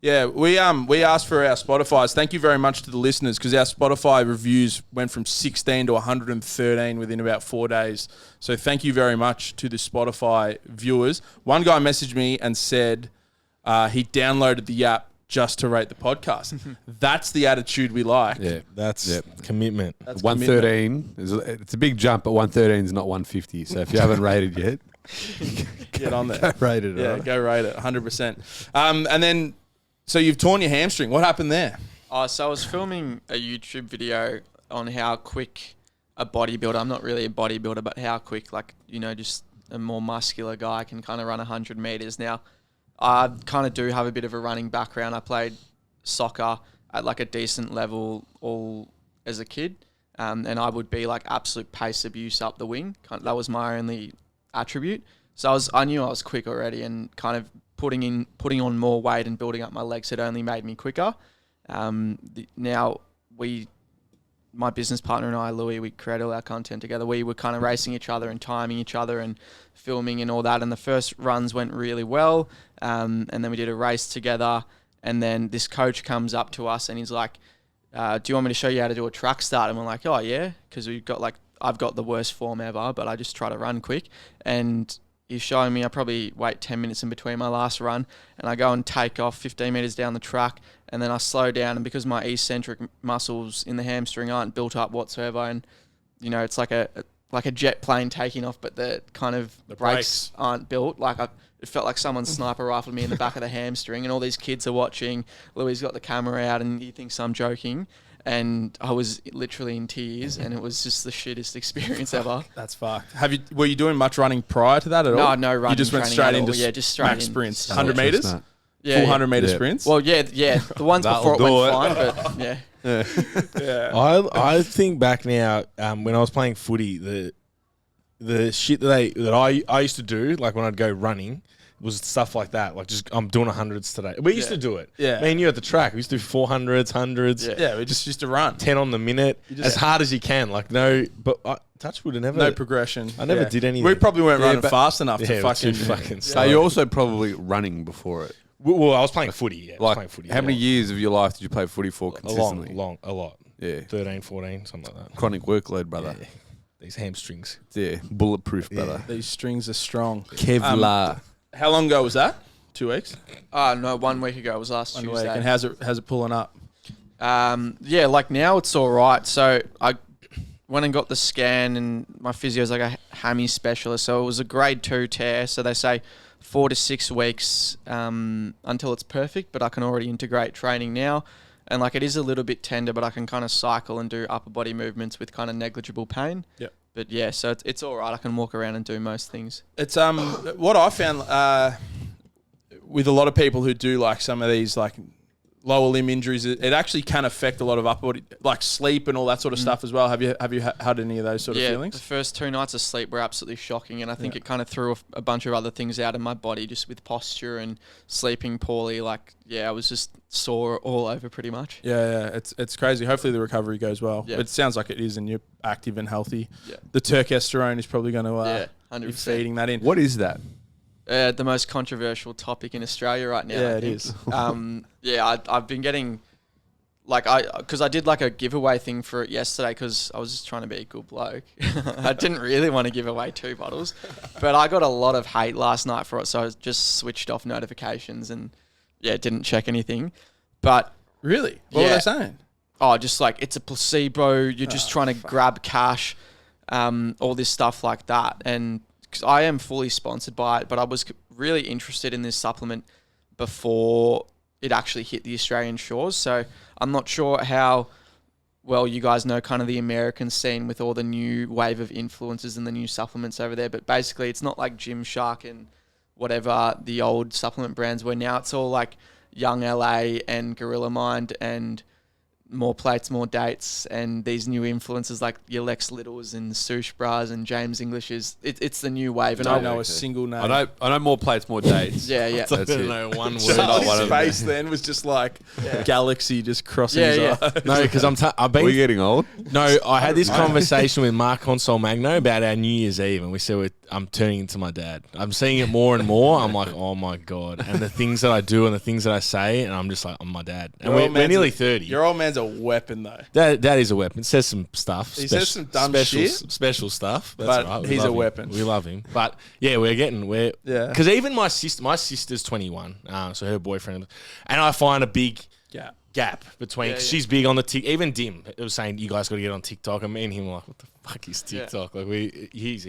Yeah, we asked for our Spotify's. Thank you very much to the listeners because our Spotify reviews went from 16 to 113 within about 4 days. So thank you very much to the Spotify viewers. One guy messaged me and said he downloaded the app just to rate the podcast. That's the attitude we like. Yeah, That's commitment. That's 113. It's a big jump, but 113 is not 150. So if you haven't rated yet, get on there. Go rate it. Yeah, right? go rate it, 100%. And then, so you've torn your hamstring. What happened there? So I was filming a YouTube video on how quick a bodybuilder, I'm not really a bodybuilder, but how quick, like, just a more muscular guy can kind of run 100 meters. Now, I kind of do have a bit of a running background. I played soccer at like a decent level all as a kid. And I would be like absolute pace abuse up the wing. That was my only attribute. So I knew I was quick already, and kind of putting on more weight and building up my legs had only made me quicker. Now my business partner and I, Louis, we create all our content together. We were kind of racing each other and timing each other and filming and all that. And the first runs went really well. And then we did a race together. And then this coach comes up to us and he's like, do you want me to show you how to do a track start? And we're like, oh yeah. Cause I've got the worst form ever, but I just try to run quick. And he's showing me, I probably wait 10 minutes in between my last run, and I go and take off 15 meters down the track, and then I slow down, and because my eccentric muscles in the hamstring aren't built up whatsoever, and it's like a jet plane taking off, but the kind of brakes aren't built. It felt like someone sniper rifled me in the back of the hamstring, and all these kids are watching. Louis got the camera out, and he thinks I'm joking. And I was literally in tears, and it was just the shittest experience ever. That's fucked. Were you doing much running prior to that at all? No running. You just went straight into just straight max in. sprints, 100 meters, full 100-meter sprints. Well, yeah. The ones before it went fine, but Yeah. I think back now, when I was playing footy, the shit that I used to do, like when I'd go running, was stuff like that. Like just, I'm doing 100s today. We used to do it. Yeah. Me and you at the track, we used to do 400s, 100s. Yeah, we just used to run. 10 on the minute, as hard as you can. Like touch wood, No progression. I never did anything. We probably weren't running fast enough to fucking... So you're also probably running before it. Well, I was playing footy, yeah. How many years of your life did you play footy for consistently? A lot. Yeah. 13, 14, something like that. Chronic workload, brother. Yeah. These hamstrings. Yeah. Bulletproof, brother. These strings are strong. Kevlar. How long ago was that? 2 weeks? No, 1 week ago. It was last Tuesday. And how's it pulling up? Like now it's all right. So I went and got the scan, and my physio's like a hammy specialist. So it was a grade 2 tear. So they say 4 to 6 weeks until it's perfect, but I can already integrate training now. And like it is a little bit tender, but I can kind of cycle and do upper body movements with kind of negligible pain. Yep. But yeah, so it's all right. I can walk around and do most things. It's what I found with a lot of people who do like some of these like lower limb injuries, it actually can affect a lot of upper body, like sleep and all that sort of stuff as well. Have you had any of those sort of feelings? The first 2 nights of sleep were absolutely shocking, and I think it kind of threw a bunch of other things out of my body just with posture and sleeping poorly. Like, I was just sore all over pretty much. Yeah, it's crazy. Hopefully the recovery goes well. Yeah. It sounds like it is, and you're active and healthy. Yeah. The Turkesterone is probably going to 100%. be feeding that in. What is that? The most controversial topic in Australia right now. Yeah, I it think. is. I've been getting... because I did like a giveaway thing for it yesterday because I was just trying to be a good bloke. I didn't really want to give away 2 bottles, but I got a lot of hate last night for it, so I just switched off notifications and didn't check anything. But Really? What were they saying? Oh, just like it's a placebo. You're just trying to grab cash, all this stuff like that. And cause I am fully sponsored by it, but I was really interested in this supplement before it actually hit the Australian shores. So I'm not sure how well you guys know kind of the American scene with all the new wave of influencers and the new supplements over there. But basically it's not like Gymshark and whatever the old supplement brands were. Now it's all like Young LA and Gorilla Mind and more plates, more dates, and these new influencers like your Lex Littles and Sush Bras and James Englishes. It's the new wave. And I don't know a single name. I know more plates, more dates. Yeah. I don't know one word. Charlie's face then was just like galaxy just crossing his eyes. No, because I've been. We're getting old. No, I had this conversation with Mark Console Magno about our New Year's Eve, and we said I'm turning into my dad. I'm seeing it more and more. I'm like, oh my God. And the things that I do and the things that I say, and I'm just like, I'm my dad. And we're nearly 30. Your old man's a weapon, though. That is a weapon. It says some stuff. He says some dumb special stuff. That's but right. he's a weapon. We love him. But yeah, because even my sister's 21, so her boyfriend, and I find a big gap between. She's big on the even Dim. It was saying you guys got to get on TikTok, and me and him were like, what the fuck is TikTok? Like he's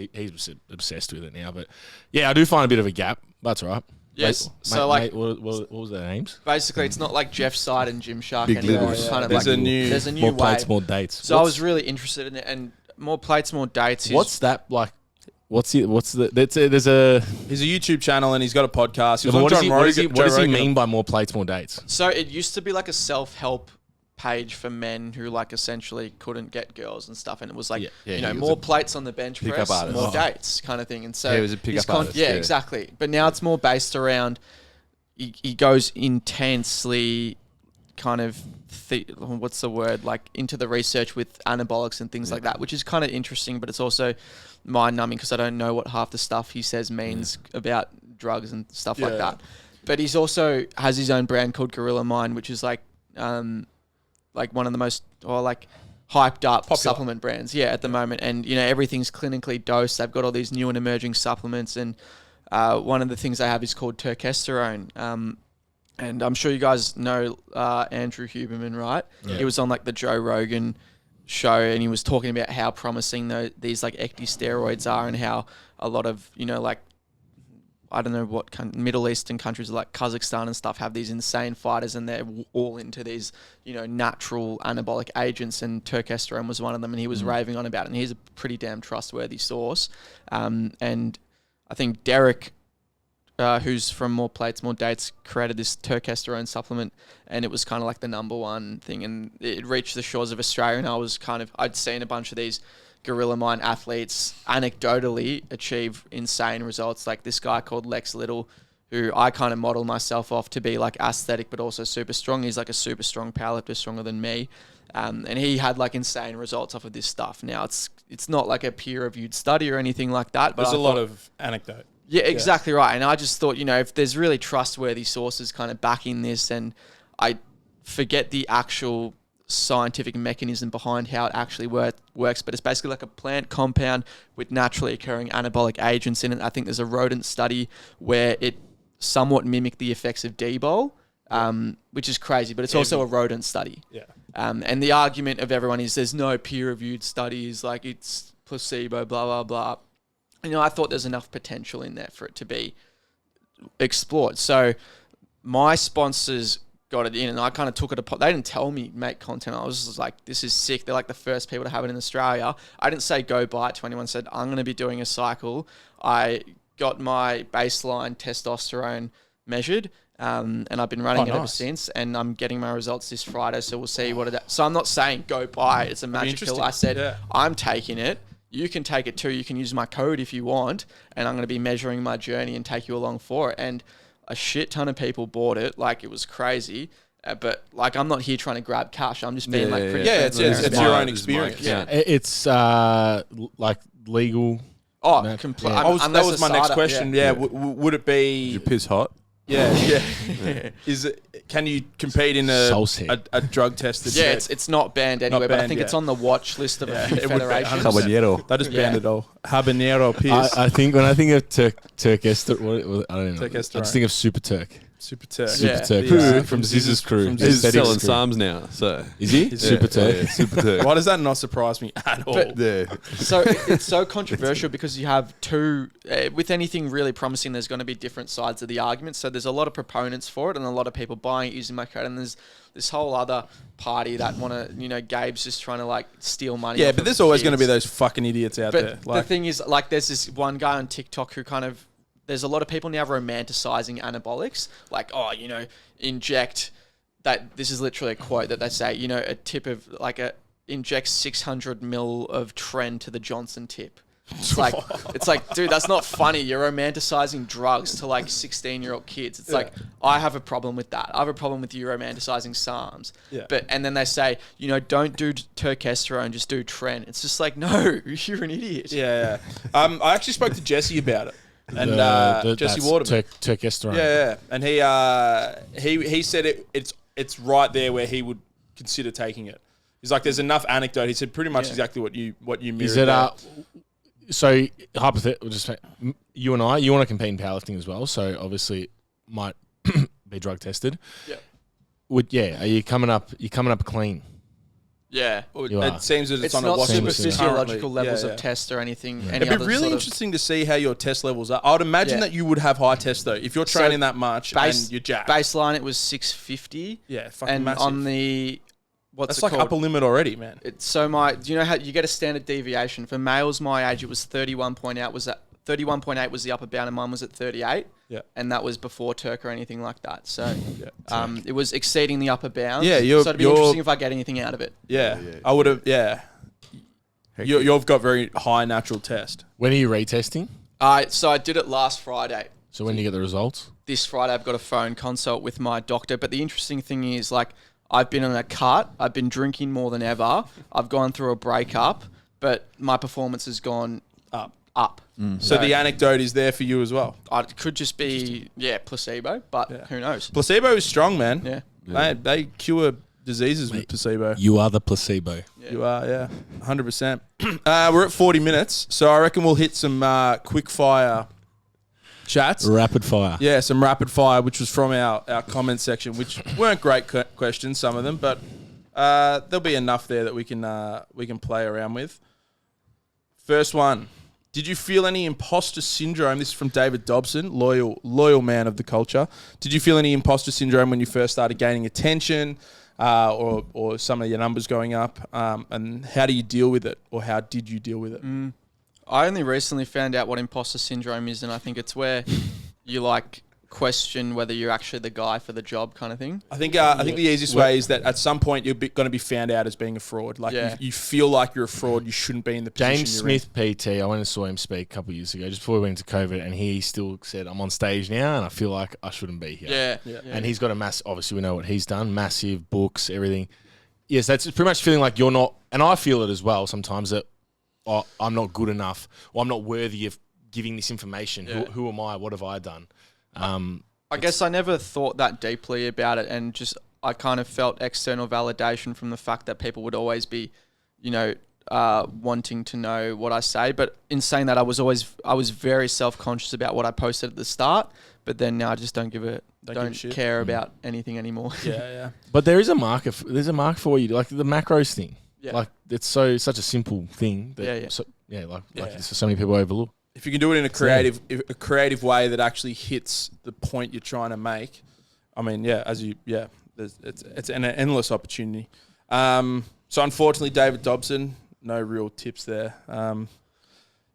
obsessed with it now. But yeah, I do find a bit of a gap. That's all right. Yes. What was their names? Basically, it's not like Jeff Side and Gymshark Big anymore. Littles. It's kind of There's like a new more wave. plates, more dates. So I was really interested in it, and more plates, more dates. What's that like? There's a He's a YouTube channel and he's got a podcast. He was on what does he Rogan. mean by more plates, more dates? So it used to be like a self-help page for men who like essentially couldn't get girls and stuff, and it was like more plates on the bench press, more dates kind of thing. And so he was a pickup artist. Yeah, exactly. But now it's more based around. He goes intensely, kind of what's the word, like into the research with anabolics and things like that, which is kind of interesting, but it's also mind-numbing because I don't know what half the stuff he says means about drugs and stuff like that. But he's also has his own brand called Gorilla Mind, which is like one of the most hyped up popular supplement brands at the moment. And everything's clinically dosed. They've got all these new and emerging supplements, and one of the things they have is called Turkesterone. And I'm sure you guys know Andrew Huberman, right? Yeah. He was on like the Joe Rogan show, and he was talking about how promising these like ecdy steroids are, and how a lot of I don't know what Middle Eastern countries like Kazakhstan and stuff have these insane fighters, and they're all into these natural anabolic agents, and Turkesterone was one of them, and he was raving on about it, and he's a pretty damn trustworthy source. And I think Derek, who's from More Plates, More Dates, created this Turkesterone supplement, and it was kind of like the number one thing, and it reached the shores of Australia, and I'd seen a bunch of these Gorilla Mind athletes anecdotally achieve insane results, like this guy called Lex Little, who I kind of model myself off to be like aesthetic but also super strong. He's like a super strong powerlifter, stronger than me, and he had like insane results off of this stuff. Now it's not like a peer-reviewed study or anything like that, but there's a lot of anecdote. Yeah, exactly right. And I just thought, if there's really trustworthy sources kind of backing this, and I forget the actual scientific mechanism behind how it actually works, but it's basically like a plant compound with naturally occurring anabolic agents in it. I think there's a rodent study where it somewhat mimicked the effects of D-bol, which is crazy, but it's also a rodent study. Yeah. And the argument of everyone is there's no peer-reviewed studies, like it's placebo, blah, blah, blah. I thought there's enough potential in there for it to be explored. So my sponsors got it in, and I kind of took it apart. They didn't tell me make content. I was just like, this is sick. They're like the first people to have it in Australia. I didn't say go buy it to anyone. I said, I'm going to be doing a cycle. I got my baseline testosterone measured, and I've been running it ever since, and I'm getting my results this Friday, so we'll see what it is. So I'm not saying go buy it. It's a magic pill. I said, I'm taking it. You can take it too. You can use my code if you want, and I'm going to be measuring my journey and take you along for it. And a shit ton of people bought it. Like, it was crazy. But like, I'm not here trying to grab cash. I'm just being pretty. Yeah, it's your own experience. Yeah, it's like legal. Oh, completely. That was my next question. Yeah, would it be? Is your piss hot? Yeah. Is it? Can you compete in a drug tested? Yeah, it's not banned anywhere, but I think it's on the watch list of a few federations. Habanero. That is banned at all. Habanero piss. I think when I think of Turkesterone, I don't know. I just think of Super Turk. Super Turk. Super Turk. Who from Ziz's crew. He's selling Psalms now. So is he? Super Turk. Yeah, Super Turk. Why does that not surprise me at all? So it's so controversial because you have two, with anything really promising, there's going to be different sides of the argument. So there's a lot of proponents for it and a lot of people buying it using my code. And there's this whole other party that want to, Gabe's just trying to like steal money. Yeah, but there's always going to be those fucking idiots out there. The thing is, like, there's this one guy on TikTok who kind of, there's a lot of people now romanticizing anabolics, like, inject that this is literally a quote that they say, you know, a tip of like inject 600 mil of Tren to the Johnson tip. It's like, dude, that's not funny. You're romanticizing drugs to like 16-year-old kids. It's like, I have a problem with that. I have a problem with you romanticizing SARMs. Yeah. And then they say, you know, don't do Turkesterone, just do Tren. It's just like, no, you're an idiot. Yeah. I actually spoke to Jesse about it. And Jesse Waterman. Turkesterone. Yeah. And he said it's right there where he would consider taking it. He's like, there's enough anecdote. He said pretty much exactly what you mirrored. Is it so hypothetical? Just you and you want to compete in powerlifting as well. So obviously, it might be drug tested. Yeah. Are you coming up? You're coming up clean. Yeah. It seems that it's on not a super watch physiological levels of test or anything. It'd be really interesting to see how your test levels are. I would imagine that you would have high tests though if you're training that much and you're jacked. Baseline it was 650. Yeah, fucking and massive. on the that's like upper limit already, man. Do you know how you get a standard deviation for males my age? It was 31.8. Was that 31.8 was the upper bound, and mine was at 38. Yeah, and that was before Turk or anything like that. So, it was exceeding the upper bound. Yeah, so it'd be interesting if I get anything out of it. Yeah. I would have. Yeah, you've got very high natural test. When are you retesting? So I did it last Friday. So when do you get the results? This Friday, I've got a phone consult with my doctor. But the interesting thing is, like, I've been on a cut. I've been drinking more than ever. I've gone through a breakup, but my performance has gone up. So the anecdote is there for you as well. It could just be, placebo, but who knows? Placebo is strong, man. Yeah. They cure diseases with placebo. You are the placebo. Yeah. You are, 100%. We're at 40 minutes, so I reckon we'll hit some quick fire chats. Rapid fire. Yeah, some rapid fire, which was from our comment section, which weren't great questions, some of them, but there'll be enough there that we can play around with. First one. Did you feel any imposter syndrome? This is from David Dobson, loyal man of the culture. Did you feel any imposter syndrome when you first started gaining attention, or some of your numbers going up? And how do you deal with it, or how did you deal with it? I only recently found out what imposter syndrome is, and I think it's where you like question whether you're actually the guy for the job, kind of thing. I think the easiest way is that at some point you're going to be found out as being a fraud. Like you feel like you're a fraud, you shouldn't be in the position James Smith, PT. I went and saw him speak a couple of years ago, just before we went into COVID, and he still said, "I'm on stage now, and I feel like I shouldn't be here." Yeah. And he's got a obviously we know what he's done, massive books, everything. Yes, that's pretty much feeling like you're not, and I feel it as well sometimes that I'm not good enough, or I'm not worthy of giving this information. Yeah. Who am I? What have I done? I guess I never thought that deeply about it, and just I kind of felt external validation from the fact that people would always be, wanting to know what I say. But in saying that, I was very self-conscious about what I posted at the start. But then now I just don't care about anything anymore. Yeah. But there is a market. There's a market for you, like the macros thing. Yeah. Like it's such a simple thing. That so many people overlook. If you can do it in a creative way that actually hits the point you're trying to make, I mean, it's an endless opportunity. So unfortunately, David Dobson, no real tips there.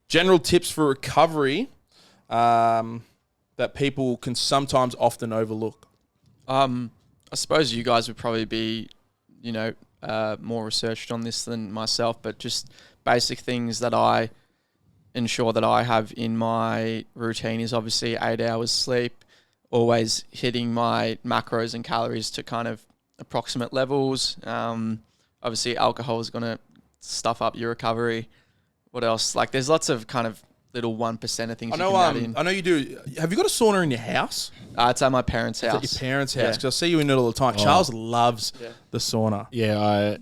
General tips for recovery that people can sometimes often overlook. I suppose you guys would probably be, more researched on this than myself, but just basic things that I ensure that I have in my routine is obviously 8 hours sleep, always hitting my macros and calories to kind of approximate levels. Obviously alcohol is going to stuff up your recovery. What else? Like there's lots of kind of little 1% of things you can add in. I know you do. Have you got a sauna in your house? It's at my parents' house. It's at your parents' house, because I see you in it all the time. Charles loves the sauna. Yeah,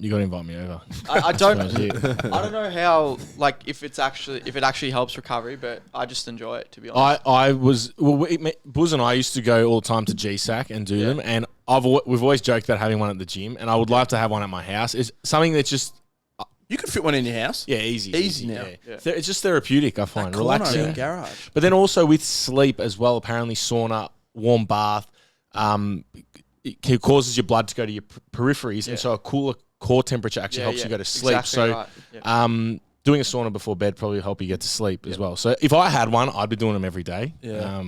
you got to invite me over. I don't know how, like, if it actually helps recovery, but I just enjoy it, to be honest. Buzz and I used to go all the time to GSAC and do them, and we've always joked about having one at the gym, and I would love to have one at my house. It's something that's just... You can fit one in your house. Yeah, easy now. Yeah. It's just therapeutic, I find. Relaxing. In the garage. But then also with sleep as well, apparently sauna, warm bath, it causes your blood to go to your peripheries, and so a cooler core temperature actually helps you go to sleep. Exactly right. Doing a sauna before bed probably help you get to sleep as well. So if I had one, I'd be doing them every day. Yeah.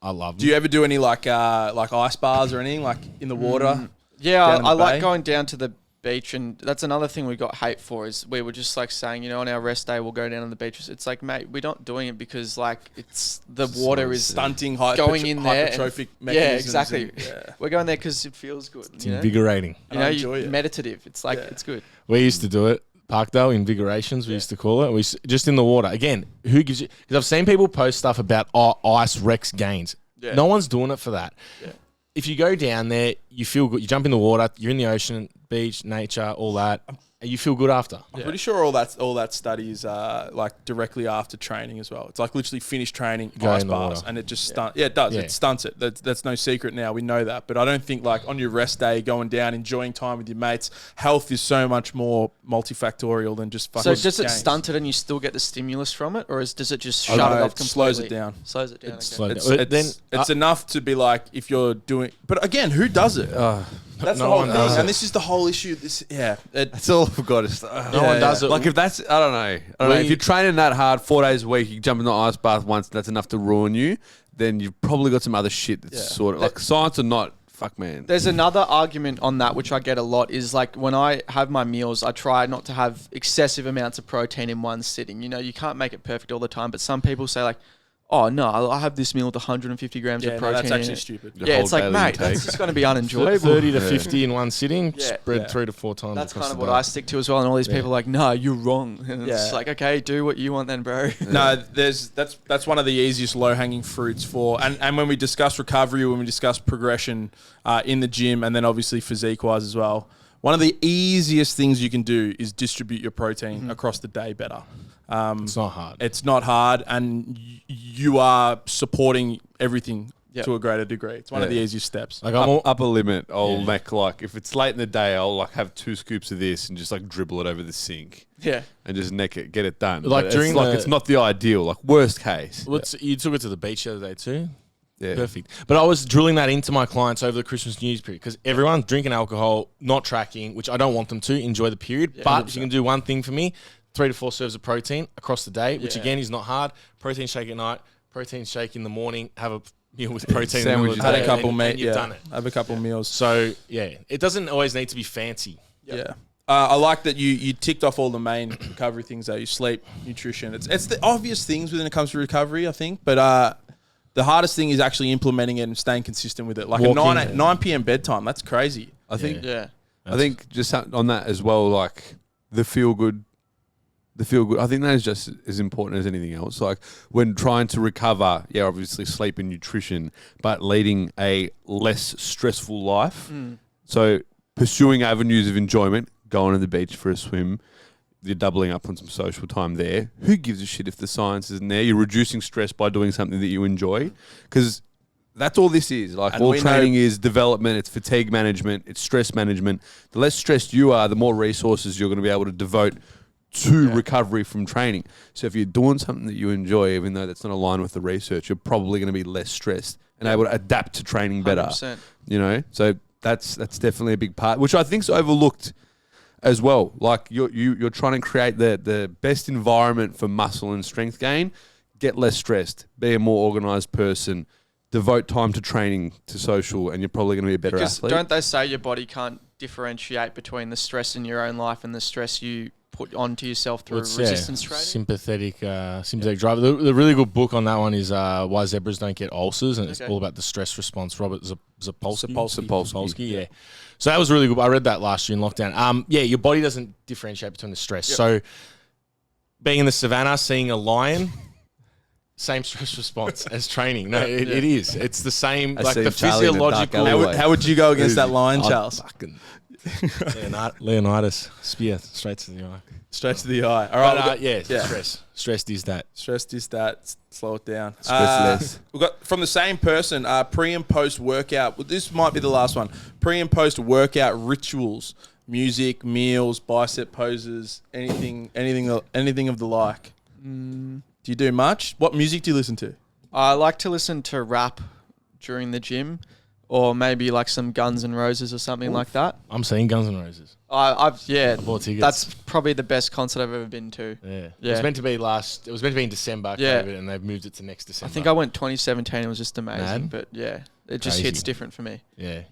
I love them. Do you ever do any like ice bars or anything like in the water? Yeah, Down in the I like bay? going down to the beach, and that's another thing we got hate for is we were just like saying, on our rest day we'll go down on the beach. It's like, mate, we're not doing it because like it's the water is Stunting going in there. hypertrophic Yeah, mechanisms. exactly. And, We're going there because it feels good. It's invigorating. I enjoy it. Meditative. It's like it's good. We used to do it. Parkdale, invigorations, we used to call it. Just in the water. Again, who gives you... Because I've seen people post stuff about ice wrecks gains. Yeah. No one's doing it for that. Yeah. If you go down there, you feel good. You jump in the water, you're in the ocean, beach, nature, all that. And you feel good after. I'm pretty sure all that study is like directly after training as well. It's like literally finish training, Go ice in the bars, water. and it just stunts. Yeah, it does. Yeah. It stunts it. That's no secret now. We know that. But I don't think like on your rest day, going down, enjoying time with your mates, health is so much more multifactorial than just fucking. So does it gains. stunt it and you still get the stimulus from it, or does it just Oh, shut no, it off it completely? slows it down. Slows it down. It's okay. slow down. It's enough to be like if you're doing. But again, who does it? That's no the whole one thing, does and it. this is the whole issue. That's all I've got. No one does it. Like if that's, I don't know. If you're training that hard 4 days a week, you jump in the ice bath once, that's enough to ruin you. Then you've probably got some other shit that's sort of like science or not. Fuck man. There's another argument on that which I get a lot is like when I have my meals, I try not to have excessive amounts of protein in one sitting. You can't make it perfect all the time, but some people say like, oh no, I have this meal with 150 grams of protein. that's in actually it. stupid. Yeah, it's like, mate, that's just going to be unenjoyable. 30 to 50 in one sitting, Yeah. spread 3 to 4 times. That's across kind of the what day. I stick to as well. And all these people are like, no, you're wrong. And it's Yeah. like, okay, do what you want then, bro. No, that's one of the easiest low hanging fruits for, and when we discuss recovery, when we discuss progression in the gym, and then obviously physique wise as well, one of the easiest things you can do is distribute your protein across the day better. It's not hard. It's not hard, and you are supporting everything to a greater degree. It's one of the easiest steps. Like I'm all, Upper limit, I'll make like, if it's late in the day, I'll like have 2 scoops of this and just like dribble it over the sink. Yeah. And just neck it, get it done. Like But during it's like the- it's not the ideal, like worst case. you took it to the beach the other day too? Yeah. Perfect. But I was drilling that into my clients over the Christmas New Year's period because everyone's drinking alcohol, not tracking, which I don't want them to enjoy the period. But if you can do one thing for me, 3 to 4 serves of protein across the day, which again is not hard. Protein shake at night, protein shake in the morning, have a meal with protein in the middle of the Had day, a couple, and mate. you've done it. Have a couple meals. So, yeah, it doesn't always need to be fancy. Yeah. I like that you ticked off all the main recovery things though. You sleep, nutrition. It's the obvious things when it comes to recovery, I think. But the hardest thing is actually implementing it and staying consistent with it. Like Walking. a 9 p.m. bedtime. That's crazy. I think Yeah. I think just on that as well, like the feel good. I think that is just as important as anything else. Like when trying to recover, obviously sleep and nutrition, but leading a less stressful life. So pursuing avenues of enjoyment, going to the beach for a swim, you're doubling up on some social time there. Who gives a shit if the science isn't there? You're reducing stress by doing something that you enjoy, because that's all this is. Like And all we training know- is development, it's fatigue management, it's stress management. The less stressed you are, the more resources you're going to be able to devote to recovery from training. So if you're doing something that you enjoy, even though that's not aligned with the research, you're probably going to be less stressed and able to adapt to training better. 100%. So that's definitely a big part, which I think's overlooked as well. Like you're trying to create the best environment for muscle and strength gain. Get less stressed, be a more organized person, devote time to training, to social, and you're probably going to be a better Because athlete. don't they say your body can't differentiate between the stress in your own life and the stress you put onto yourself through resistance training? Sympathetic drive. The really good book on that one is Why Zebras Don't Get Ulcers, and it's all about the stress response. Robert Sapolsky. Yeah. So that was really good. I read that last year in lockdown. Your body doesn't differentiate between the stress. So being in the savannah, seeing a lion, same stress response as training. No, it is. It's the same. I Like see the Charlie in the dark physiological. alleyway. How would you go against that lion, I'd Charles? fucking- Leonidas spear straight to the eye. Straight to the eye. All right. But, stress is that. Stressed is that. Slow it down. Stressless. We've got from the same person, pre and post workout. Well, this might be the last one. Pre and post workout rituals, music, meals, bicep poses, anything of the like. Do you do much? What music do you listen to? I like to listen to rap during the gym, or maybe like some Guns N' Roses or something like that. I'm seeing Guns N' Roses. I bought tickets. That's probably the best concert I've ever been to. Yeah. It Yeah. was meant to be in December, Yeah. COVID, and they've moved it to next December. I think I went 2017. It was just amazing. Mad. But yeah, it just Crazy. hits different for me. Yeah.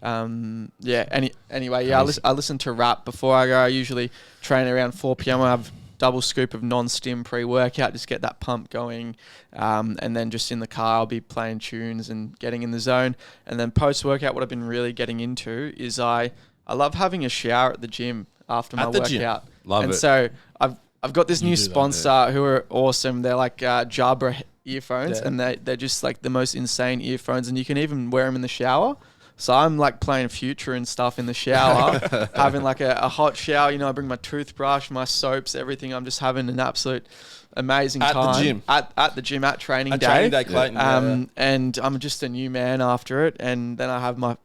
Anyway, yeah, I listen to rap before I go. I usually train around 4 p.m. I have double scoop of non-stim pre-workout, just get that pump going. And then just in the car, I'll be playing tunes and getting in the zone. And then post-workout, what I've been really getting into is I love having a shower at the gym after my workout. Love and it. so I've got this new do that, sponsor who are awesome. They're like Jabra earphones, and they're just like the most insane earphones, and you can even wear them in the shower. So I'm like playing Future and stuff in the shower, having like a hot shower. You know, I bring my toothbrush, my soaps, everything. I'm just having an absolute amazing time. At the gym? At the gym, at training day. Training day, Clayton. And I'm just a new man after it. And then I have my,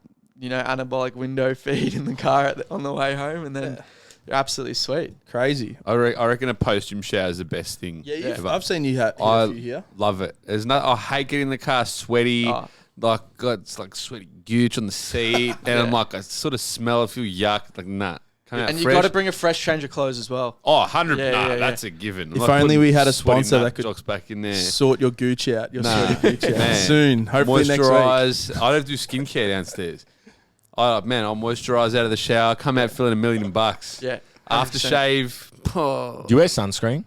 anabolic window feed in the car on the way home. And then absolutely sweet. Crazy. I reckon a post-gym shower is the best thing. Yeah, ever. I've seen you have a I few here. love it. I hate getting in the car sweaty. Oh. Like, God, it's like sweaty gooch on the seat. And I'm like, I sort of smell, I feel yuck. Like, nah. Come out And you fresh. got to bring a fresh change of clothes as well. Oh, 100. Yeah, That's a given. If only we had a sponsor that could jocks back in there. Sort your gooch out. Your sweaty gooch out. Man. Soon. Hopefully next week. Moisturise. I don't do skincare downstairs. I'll moisturise out of the shower, come out feeling $1 million. Yeah. 100%. Aftershave. Oh. Do you wear sunscreen?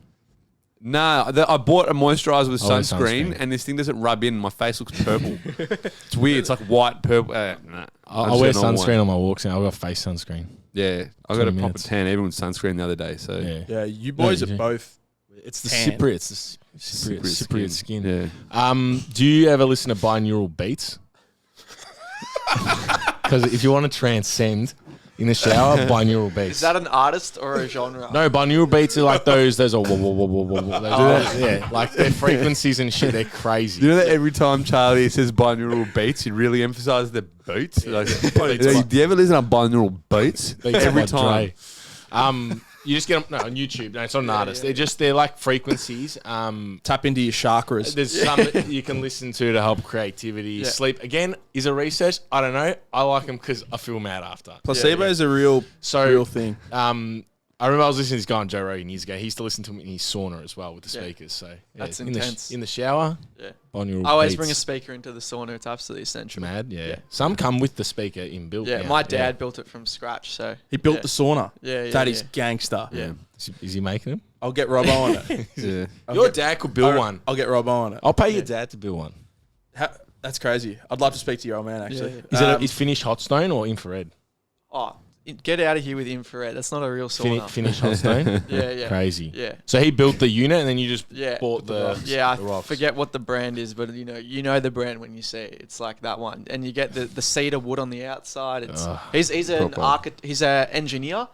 No, I bought a moisturiser with I wear sunscreen, sunscreen. and this thing doesn't rub in. My face looks purple. It's weird. It's like white, purple. Nah. I wear sunscreen on my walks now. I've got face sunscreen. Yeah, I got a 20 proper minutes. tan even with sunscreen the other day. So Yeah. Yeah, you boys Yeah, are you do. both. It's the Tan. Cypriot. It's the Cypriot skin. Yeah. Do you ever listen to binaural beats? Because if you want to transcend in the shower, binaural beats. Is that an artist or a genre? No, binaural beats are like those are whoa, whoa, whoa, whoa, whoa, whoa. Yeah, like their frequencies and shit, they're crazy. You know that every time Charlie says binaural beats, he really emphasises the beats. Like, do you ever listen to binaural beats? Beats Every by time. Dre. You just get them on YouTube. No, it's not an artist. They're like frequencies. Tap into your chakras. There's some that you can listen to help creativity, sleep. Again, is it research? I don't know. I like them because I feel mad after. Placebo is a real thing. I remember I was listening to this guy on Joe Rogan years ago. He used to listen to him in his sauna as well with the speakers. So That's in intense. in the shower. Yeah. Binaural I always beats. bring a speaker into the sauna. It's absolutely essential. Mad, yeah. Some come with the speaker inbuilt. Yeah, now. my dad built it from scratch. So He built the sauna. Yeah, That is gangster. Yeah. Is he making them? I'll get Robbo on it. Yeah. Your dad could build one. I'll get Robbo on it. I'll pay your dad to build one. That's crazy. I'd love to speak to your old man, actually. Is Finnish hot stone or infrared? Get out of here with infrared. That's not a real sauna. Finnish hot stone? Yeah. Crazy. Yeah. So he built the unit and then you just bought the Yeah, the I rocks. forget what the brand is, but you know the brand when you see it. It's like that one, and you get the cedar wood on the outside. It's he's an he's an engineer.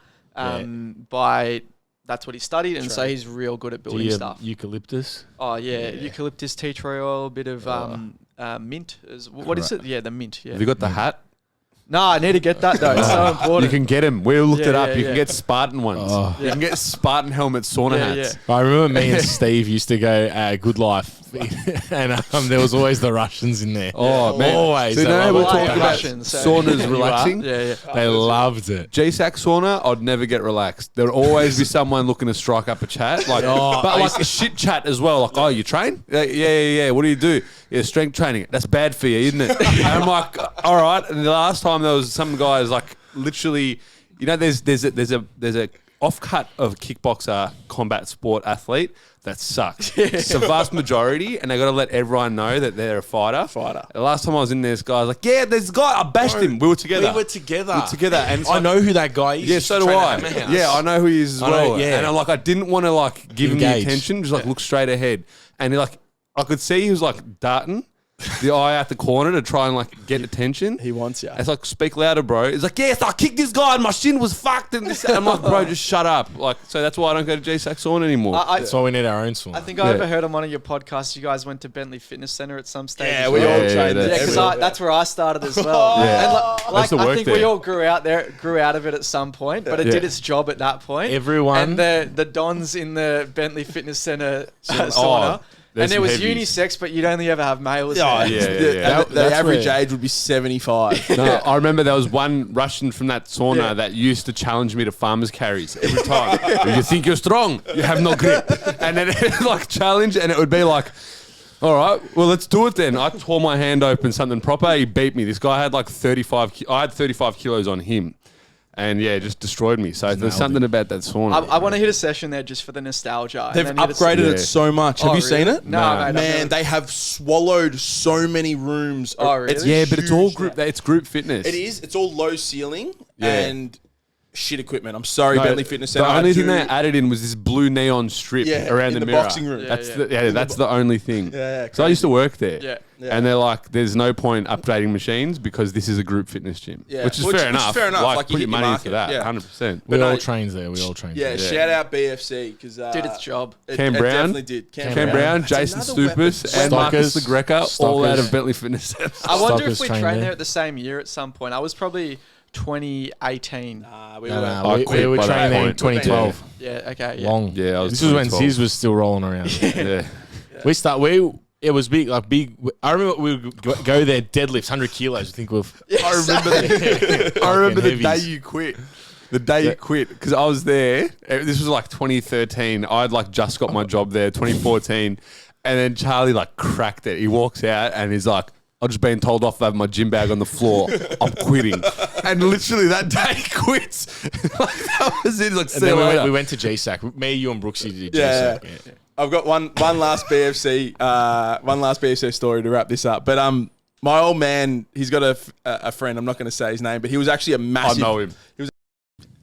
That's what he studied, and so he's real good at building stuff. Eucalyptus? Oh yeah, eucalyptus, tea tree oil, a bit of mint. What is it? Yeah, the mint. Yeah. Have you got the hat? No, I need to get that though. It's so important. You can get them. We looked it up. yeah, You yeah. can get Spartan ones. You can get Spartan helmet sauna hats. Yeah. I remember me and Steve used to go Good Life, and there was always the Russians in there. Oh, man. Always. So They now love we're it. talking about Russians, so- saunas relaxing. Yeah. They loved it. GSAC sauna, I'd never get relaxed. There would always be someone looking to strike up a chat, but like a shit chat as well. Like, oh, you train? Yeah. What do you do? Yeah, strength training. That's bad for you, isn't it? And I'm like, all right. And the last time there was some guys like literally, there's a offcut of kickboxer combat sport athlete that sucks. It's the vast majority, and they got to let everyone know that they're a fighter. The last time I was in there, this guy was like, yeah, there's a guy, I bashed him. We were together. We were together. And it's I like, know who that guy is. yeah, so do I. Yeah, I know who he is as I know, well. yeah. And I'm like, I didn't want to like give him the Engage. attention, just like look straight ahead. And he like, I could see he was like darting the eye out the corner to try and like get attention. He wants you. It's like, speak louder, bro. It's like, yes, I kicked this guy and my shin was fucked. And this. I'm like, bro, just shut up. Like, so that's why I don't go to GSAC sauna anymore. That's why we need our own sauna. I think I overheard on one of your podcasts you guys went to Bentleigh Fitness Centre at some stage. Yeah, as we well. all trained there. Yeah, because that's where I started as well. Yeah. And I used to I work think there. we all grew out of it at some point, but it did its job at that point. Everyone- and the dons in the Bentleigh Fitness Centre sauna And there was heavies. unisex, but you'd only ever have males. Yeah, there. The average age would be 75. No, I remember there was one Russian from that sauna that used to challenge me to farmers carries every time. You think you're strong, you have no grip. And then it like challenge, and it would be like, all right, well, let's do it then. I tore my hand open, something proper. He beat me. This guy had like 35. I had 35 kilos on him. And yeah, just destroyed me. So there's something about that sauna. I want to hit a session there just for the nostalgia. They've upgraded it so much. Have you seen it? No. Man, they have swallowed so many rooms. Oh, really? But it's all group. It's group fitness. It is. It's all low ceiling and shit equipment. I'm sorry, Bentleigh Fitness Center. The only thing they added in was this blue neon strip around the mirror. Boxing room. That's the only thing. Yeah, so I used to work there. Yeah. And they're like, there's no point upgrading machines because this is a group fitness gym. Yeah. Which is fair enough. Like put you your money into that, yeah. 100%. We all trains there. Yeah, shout out BFC because did its job. Cam Brown, definitely did. Cam Brown, Jason Stupas, and Marcus the Greca, all out of Bentleigh Fitness Center. I wonder if we trained there at the same year at some point. I was probably 2018. We were training in 2012. Yeah, okay. Yeah. Long. Yeah, this was when Ziz was still rolling around. It was big. I remember we would go there, deadlifts, 100 kilos. I think I remember the day you quit. The day you quit, because I was there. This was like 2013. I'd like just got my job there, 2014, and then Charlie like cracked it. He walks out and he's like, "I've just been told off to have my gym bag on the floor. I'm quitting." And literally that day he quits. Like, that was it. Like, and then we went to GSAC. Me, you, and Brooksy did GSAC. Yeah. I've got one last BFC story to wrap this up. But my old man, he's got a friend. I'm not going to say his name, but he was actually a massive. I know him. He was.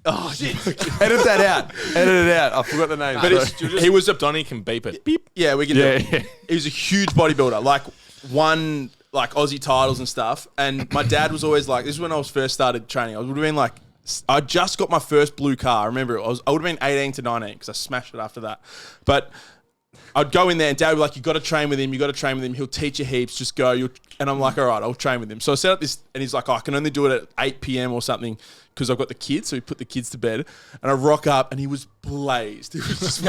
Oh shit! Edit that out. Edit it out. I forgot the name. But he was a. Donnie can beep it. Beep. Yeah, we can. do it. He was a huge bodybuilder. Like won like Aussie titles and stuff. And my dad was always like, this is when I was first started training. I would have been like, I just got my first blue car. I remember I would have been 18 to 19 because I smashed it after that. But I'd go in there and Dad would be like, you got to train with him. He'll teach you heaps. Just go. And I'm like, all right, I'll train with him. So I set up this, and he's like, I can only do it at 8 p.m. or something because I've got the kids. So we put the kids to bed, and I rock up, and he was blazed. He was just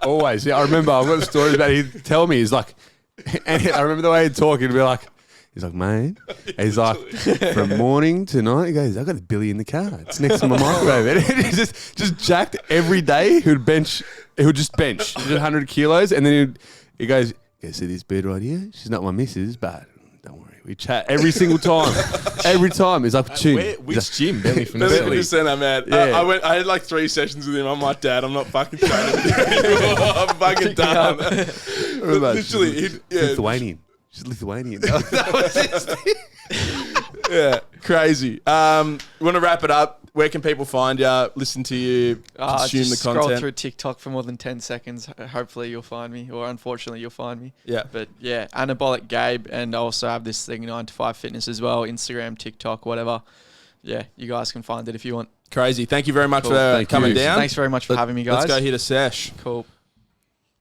always. Yeah, I remember. I've got a story about it. He'd tell me, he's like, and I remember the way he'd talk. He'd be like, he's like, mate. He's like, from morning to night. He goes, I got a Billy in the car. It's next to my microwave. And he just jacked every day. He would just bench 100 kilos, and then he goes, see this bird right here? She's not my missus, but don't worry. We chat every single time. Every time. He's like, which gym? Bentleigh Bentleigh Center, man. Yeah. I had like 3 sessions with him. I'm like, Dad, I'm not fucking training with you anymore. I'm fucking done. Literally, Lithuanian. She's Lithuanian. That was his thing. Yeah, crazy. We want to wrap it up. Where can people find you, listen to you, consume the content? Scroll through TikTok for more than 10 seconds. Hopefully you'll find me, or unfortunately you'll find me. Yeah. But yeah, AnabolicGabe, and I also have this thing, 9to5 Fitness as well, Instagram, TikTok, whatever. Yeah, you guys can find it if you want. Crazy. Thank you very much for coming down. Thanks very much for having me, guys. Let's go hit a sesh. Cool.